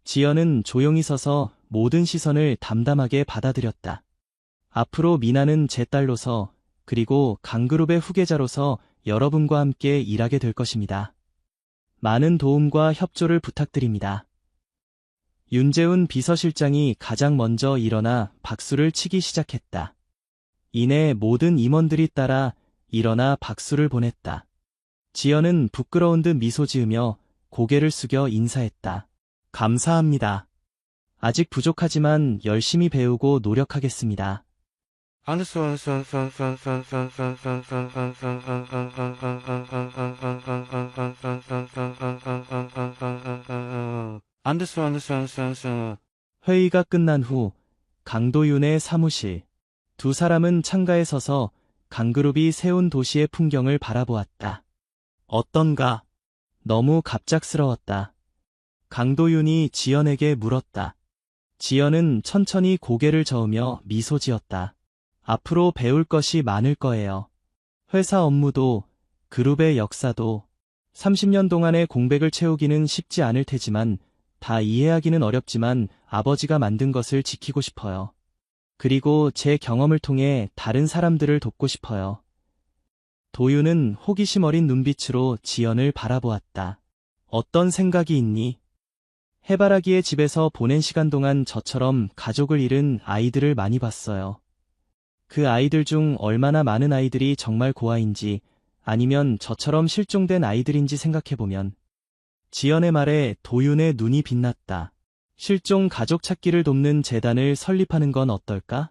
지연은 조용히 서서 모든 시선을 담담하게 받아들였다. 앞으로 미나는 제 딸로서 그리고 강그룹의 후계자로서 여러분과 함께 일하게 될 것입니다. 많은 도움과 협조를 부탁드립니다. 윤재훈 비서실장이 가장 먼저 일어나 박수를 치기 시작했다. 이내 모든 임원들이 따라 일어나 박수를 보냈다. 지연은 부끄러운 듯 미소 지으며 고개를 숙여 인사했다. 감사합니다. 아직 부족하지만 열심히 배우고 노력하겠습니다. 회의가 끝난 후 강도윤의 사무실. 두 사람은 창가에 서서 강그룹이 세운 도시의 풍경을 바라보았다. 어떤가? 너무 갑작스러웠다. 강도윤이 지연에게 물었다. 지연은 천천히 고개를 저으며 미소 지었다. 앞으로 배울 것이 많을 거예요. 회사 업무도, 그룹의 역사도, 30년 동안의 공백을 채우기는 쉽지 않을 테지만, 다 이해하기는 어렵지만 아버지가 만든 것을 지키고 싶어요. 그리고 제 경험을 통해 다른 사람들을 돕고 싶어요. 도윤은 호기심 어린 눈빛으로 지연을 바라보았다. 어떤 생각이 있니? 해바라기의 집에서 보낸 시간 동안 저처럼 가족을 잃은 아이들을 많이 봤어요. 그 아이들 중 얼마나 많은 아이들이 정말 고아인지 아니면 저처럼 실종된 아이들인지 생각해보면 지연의 말에 도윤의 눈이 빛났다. 실종 가족 찾기를 돕는 재단을 설립하는 건 어떨까?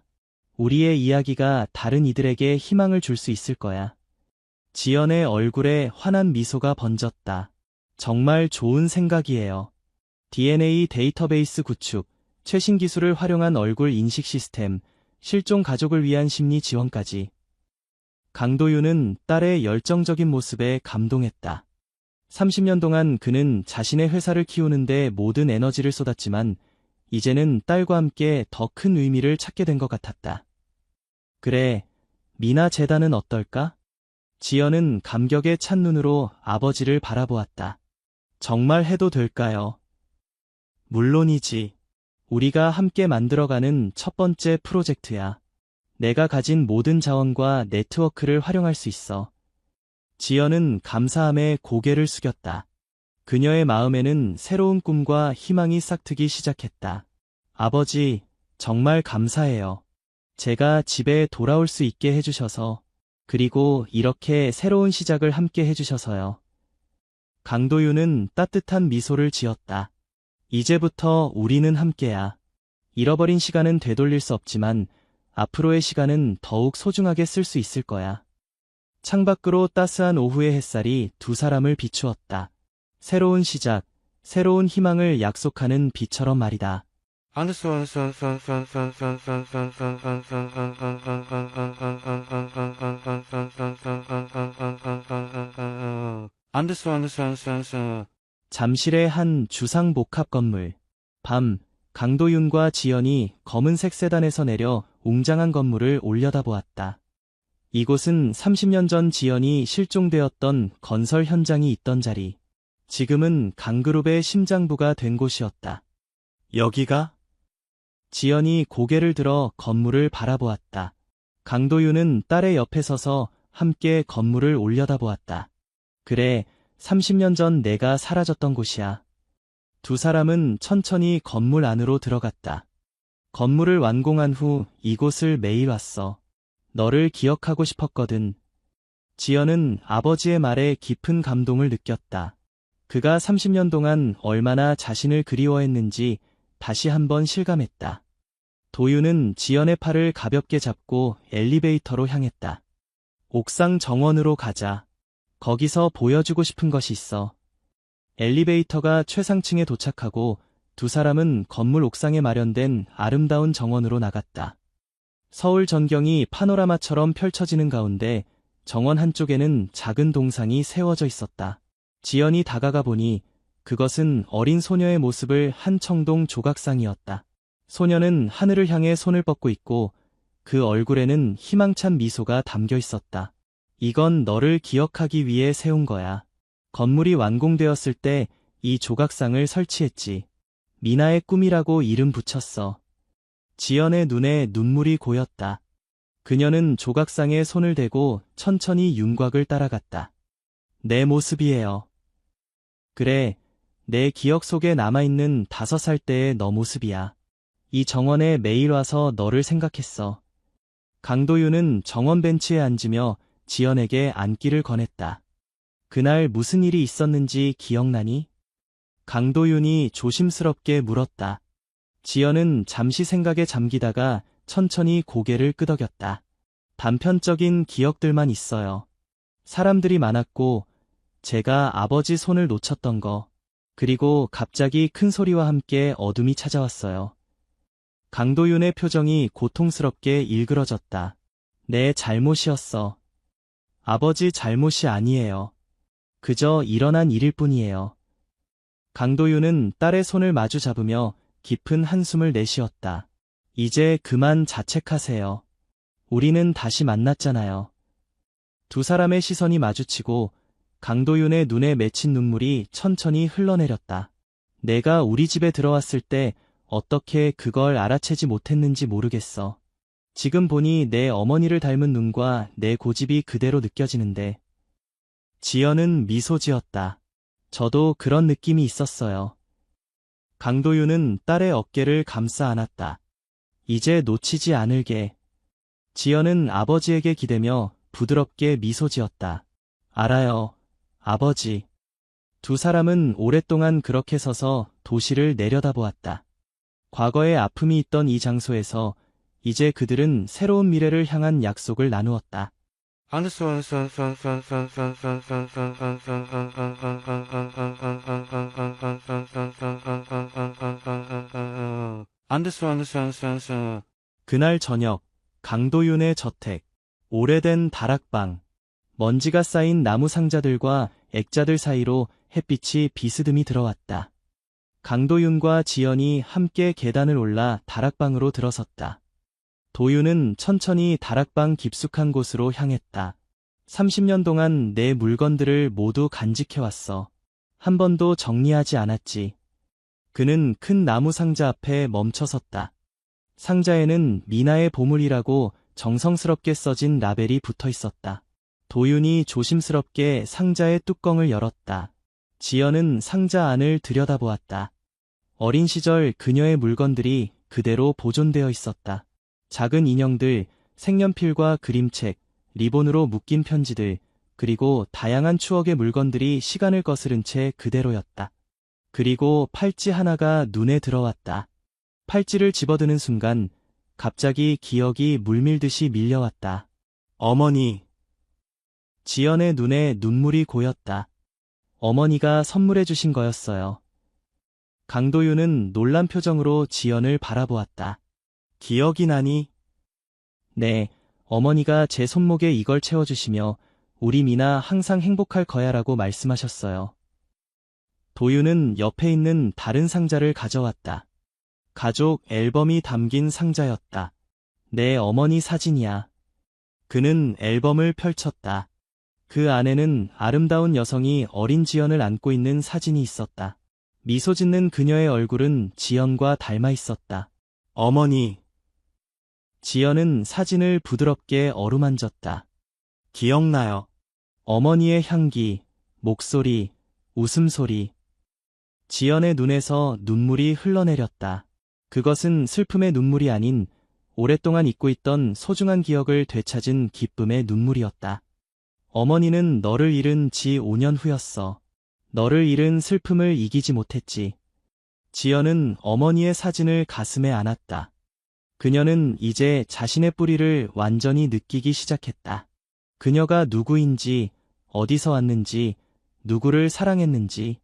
우리의 이야기가 다른 이들에게 희망을 줄 수 있을 거야. 지연의 얼굴에 환한 미소가 번졌다. 정말 좋은 생각이에요. DNA 데이터베이스 구축, 최신 기술을 활용한 얼굴 인식 시스템, 실종 가족을 위한 심리 지원까지. 강도윤은 딸의 열정적인 모습에 감동했다. 30년 동안 그는 자신의 회사를 키우는데 모든 에너지를 쏟았지만 이제는 딸과 함께 더 큰 의미를 찾게 된 것 같았다. 그래, 미나 재단은 어떨까? 지연은 감격에 찬 눈으로 아버지를 바라보았다. 정말 해도 될까요? 물론이지. 우리가 함께 만들어가는 첫 번째 프로젝트야. 내가 가진 모든 자원과 네트워크를 활용할 수 있어. 지연은 감사함에 고개를 숙였다. 그녀의 마음에는 새로운 꿈과 희망이 싹트기 시작했다. 아버지, 정말 감사해요. 제가 집에 돌아올 수 있게 해주셔서, 그리고 이렇게 새로운 시작을 함께 해주셔서요. 강도윤은 따뜻한 미소를 지었다. 이제부터 우리는 함께야. 잃어버린 시간은 되돌릴 수 없지만 앞으로의 시간은 더욱 소중하게 쓸 수 있을 거야. 창밖으로 따스한 오후의 햇살이 두 사람을 비추었다. 새로운 시작, 새로운 희망을 약속하는 비처럼 말이다. 잠실의 한 주상 복합 건물. 밤, 강도윤과 지연이 검은색 세단에서 내려 웅장한 건물을 올려다보았다. 이곳은 30년 전 지연이 실종되었던 건설 현장이 있던 자리. 지금은 강그룹의 심장부가 된 곳이었다. 여기가? 지연이 고개를 들어 건물을 바라보았다. 강도윤은 딸의 옆에 서서 함께 건물을 올려다보았다. 그래, 30년 전 내가 사라졌던 곳이야. 두 사람은 천천히 건물 안으로 들어갔다. 건물을 완공한 후 이곳을 매일 왔어. 너를 기억하고 싶었거든. 지연은 아버지의 말에 깊은 감동을 느꼈다. 그가 30년 동안 얼마나 자신을 그리워했는지 다시 한번 실감했다. 도윤은 지연의 팔을 가볍게 잡고 엘리베이터로 향했다. 옥상 정원으로 가자. 거기서 보여주고 싶은 것이 있어. 엘리베이터가 최상층에 도착하고 두 사람은 건물 옥상에 마련된 아름다운 정원으로 나갔다. 서울 전경이 파노라마처럼 펼쳐지는 가운데 정원 한쪽에는 작은 동상이 세워져 있었다. 지연이 다가가 보니 그것은 어린 소녀의 모습을 한 청동 조각상이었다. 소녀는 하늘을 향해 손을 뻗고 있고 그 얼굴에는 희망찬 미소가 담겨 있었다. 이건 너를 기억하기 위해 세운 거야. 건물이 완공되었을 때 이 조각상을 설치했지. 미나의 꿈이라고 이름 붙였어. 지연의 눈에 눈물이 고였다. 그녀는 조각상에 손을 대고 천천히 윤곽을 따라갔다. 내 모습이에요. 그래, 내 기억 속에 남아있는 5살 때의 너 모습이야. 이 정원에 매일 와서 너를 생각했어. 강도윤은 정원 벤치에 앉으며 지연에게 앉기를 권했다. 그날 무슨 일이 있었는지 기억나니? 강도윤이 조심스럽게 물었다. 지연은 잠시 생각에 잠기다가 천천히 고개를 끄덕였다. 단편적인 기억들만 있어요. 사람들이 많았고 제가 아버지 손을 놓쳤던 거, 그리고 갑자기 큰 소리와 함께 어둠이 찾아왔어요. 강도윤의 표정이 고통스럽게 일그러졌다. 내 잘못이었어. 아버지 잘못이 아니에요. 그저 일어난 일일 뿐이에요. 강도윤은 딸의 손을 마주 잡으며 깊은 한숨을 내쉬었다. 이제 그만 자책하세요. 우리는 다시 만났잖아요. 두 사람의 시선이 마주치고 강도윤의 눈에 맺힌 눈물이 천천히 흘러내렸다. 내가 우리 집에 들어왔을 때 어떻게 그걸 알아채지 못했는지 모르겠어. 지금 보니 내 어머니를 닮은 눈과 내 고집이 그대로 느껴지는데. 지연은 미소 지었다. 저도 그런 느낌이 있었어요. 강도윤은 딸의 어깨를 감싸 안았다. 이제 놓치지 않을게. 지연은 아버지에게 기대며 부드럽게 미소 지었다. 알아요, 아버지. 두 사람은 오랫동안 그렇게 서서 도시를 내려다보았다. 과거의 아픔이 있던 이 장소에서 이제 그들은 새로운 미래를 향한 약속을 나누었다. 그날 저녁, 강도윤의 저택. 오래된 다락방. 먼지가 쌓인 나무 상자들과 액자들 사이로 햇빛이 비스듬히 들어왔다. 강도윤과 지연이 함께 계단을 올라 다락방으로 들어섰다. 도윤은 천천히 다락방 깊숙한 곳으로 향했다. 30년 동안 내 물건들을 모두 간직해왔어. 한 번도 정리하지 않았지. 그는 큰 나무 상자 앞에 멈춰섰다. 상자에는 미나의 보물이라고 정성스럽게 써진 라벨이 붙어 있었다. 도윤이 조심스럽게 상자의 뚜껑을 열었다. 지연은 상자 안을 들여다보았다. 어린 시절 그녀의 물건들이 그대로 보존되어 있었다. 작은 인형들, 색연필과 그림책, 리본으로 묶인 편지들, 그리고 다양한 추억의 물건들이 시간을 거스른 채 그대로였다. 그리고 팔찌 하나가 눈에 들어왔다. 팔찌를 집어드는 순간 갑자기 기억이 물밀듯이 밀려왔다. 어머니. 지연의 눈에 눈물이 고였다. 어머니가 선물해 주신 거였어요. 강도윤은 놀란 표정으로 지연을 바라보았다. 기억이 나니? 네, 어머니가 제 손목에 이걸 채워주시며 우리 미나 항상 행복할 거야라고 말씀하셨어요. 도윤은 옆에 있는 다른 상자를 가져왔다. 가족 앨범이 담긴 상자였다. 내 어머니 사진이야. 그는 앨범을 펼쳤다. 그 안에는 아름다운 여성이 어린 지연을 안고 있는 사진이 있었다. 미소 짓는 그녀의 얼굴은 지연과 닮아 있었다. 어머니. 지연은 사진을 부드럽게 어루만졌다. 기억나요. 어머니의 향기, 목소리, 웃음소리. 지연의 눈에서 눈물이 흘러내렸다. 그것은 슬픔의 눈물이 아닌 오랫동안 잊고 있던 소중한 기억을 되찾은 기쁨의 눈물이었다. 어머니는 너를 잃은 지 5년 후였어. 너를 잃은 슬픔을 이기지 못했지. 지연은 어머니의 사진을 가슴에 안았다. 그녀는 이제 자신의 뿌리를 완전히 느끼기 시작했다. 그녀가 누구인지, 어디서 왔는지, 누구를 사랑했는지,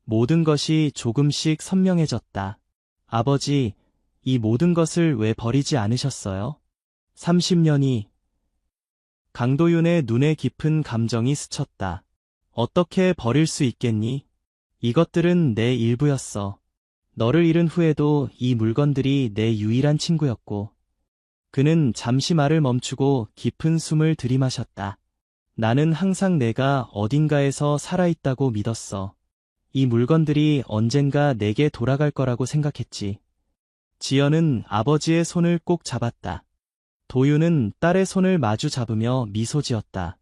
모든 것이 조금씩 선명해졌다. 아버지, 이 모든 것을 왜 버리지 않으셨어요? 30년이. 강도윤의 눈에 깊은 감정이 스쳤다. 어떻게 버릴 수 있겠니? 이것들은 내 일부였어. 너를 잃은 후에도 이 물건들이 내 유일한 친구였고. 그는 잠시 말을 멈추고 깊은 숨을 들이마셨다. 나는 항상 내가 어딘가에서 살아있다고 믿었어. 이 물건들이 언젠가 내게 돌아갈 거라고 생각했지. 지연은 아버지의 손을 꼭 잡았다. 도윤은 딸의 손을 마주 잡으며 미소 지었다.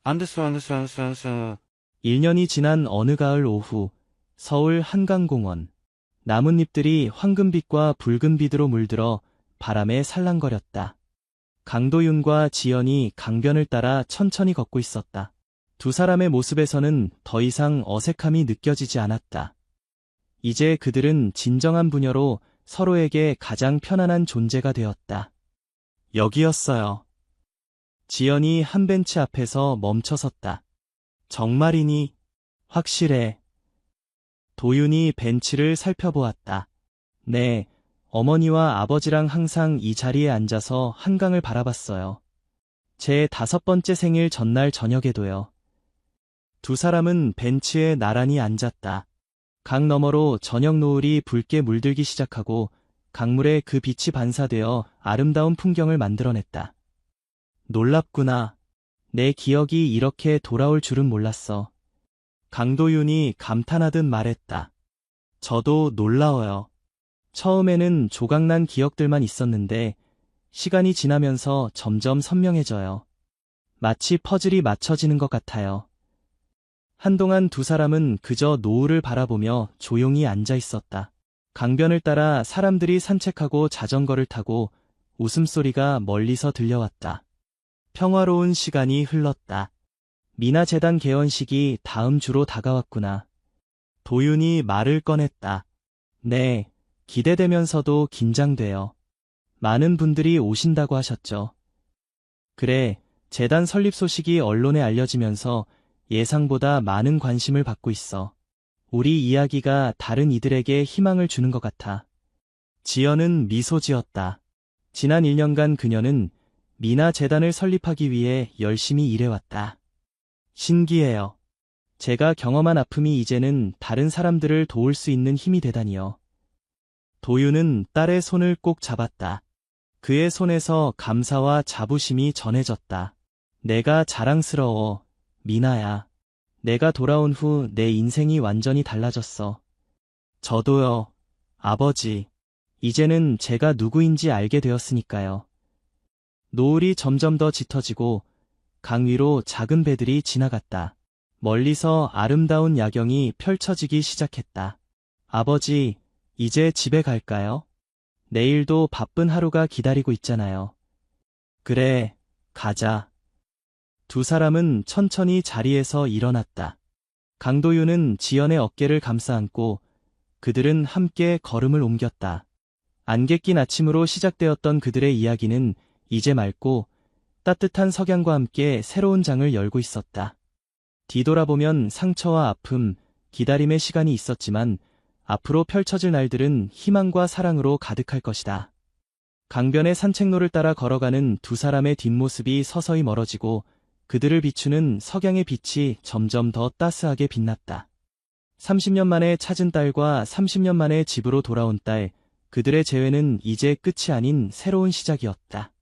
안됐어. 1년이 지난 어느 가을 오후, 서울 한강공원. 나뭇잎들이 황금빛과 붉은빛으로 물들어 바람에 살랑거렸다. 강도윤과 지연이 강변을 따라 천천히 걷고 있었다. 두 사람의 모습에서는 더 이상 어색함이 느껴지지 않았다. 이제 그들은 진정한 부녀로 서로에게 가장 편안한 존재가 되었다. 여기였어요. 지연이 한 벤치 앞에서 멈춰섰다. 정말이니? 확실해. 도윤이 벤치를 살펴보았다. 네, 어머니와 아버지랑 항상 이 자리에 앉아서 한강을 바라봤어요. 제 5번째 생일 전날 저녁에도요. 두 사람은 벤치에 나란히 앉았다. 강 너머로 저녁 노을이 붉게 물들기 시작하고 강물에 그 빛이 반사되어 아름다운 풍경을 만들어냈다. 놀랍구나. 내 기억이 이렇게 돌아올 줄은 몰랐어. 강도윤이 감탄하듯 말했다. 저도 놀라워요. 처음에는 조각난 기억들만 있었는데 시간이 지나면서 점점 선명해져요. 마치 퍼즐이 맞춰지는 것 같아요. 한동안 두 사람은 그저 노을을 바라보며 조용히 앉아 있었다. 강변을 따라 사람들이 산책하고 자전거를 타고 웃음소리가 멀리서 들려왔다. 평화로운 시간이 흘렀다. 미나재단 개원식이 다음 주로 다가왔구나. 도윤이 말을 꺼냈다. 네, 기대되면서도 긴장돼요. 많은 분들이 오신다고 하셨죠. 그래, 재단 설립 소식이 언론에 알려지면서 예상보다 많은 관심을 받고 있어. 우리 이야기가 다른 이들에게 희망을 주는 것 같아. 지연은 미소 지었다. 지난 1년간 그녀는 미나 재단을 설립하기 위해 열심히 일해왔다. 신기해요. 제가 경험한 아픔이 이제는 다른 사람들을 도울 수 있는 힘이 되다니요. 도윤은 딸의 손을 꼭 잡았다. 그의 손에서 감사와 자부심이 전해졌다. 내가 자랑스러워, 미나야. 내가 돌아온 후 내 인생이 완전히 달라졌어. 저도요, 아버지. 이제는 제가 누구인지 알게 되었으니까요. 노을이 점점 더 짙어지고 강 위로 작은 배들이 지나갔다. 멀리서 아름다운 야경이 펼쳐지기 시작했다. 아버지, 이제 집에 갈까요? 내일도 바쁜 하루가 기다리고 있잖아요. 그래, 가자. 두 사람은 천천히 자리에서 일어났다. 강도윤은 지연의 어깨를 감싸 안고 그들은 함께 걸음을 옮겼다. 안개 낀 아침으로 시작되었던 그들의 이야기는 이제 맑고 따뜻한 석양과 함께 새로운 장을 열고 있었다. 뒤돌아보면 상처와 아픔, 기다림의 시간이 있었지만 앞으로 펼쳐질 날들은 희망과 사랑으로 가득할 것이다. 강변의 산책로를 따라 걸어가는 두 사람의 뒷모습이 서서히 멀어지고 그들을 비추는 석양의 빛이 점점 더 따스하게 빛났다. 30년 만에 찾은 딸과 30년 만에 집으로 돌아온 딸, 그들의 재회는 이제 끝이 아닌 새로운 시작이었다.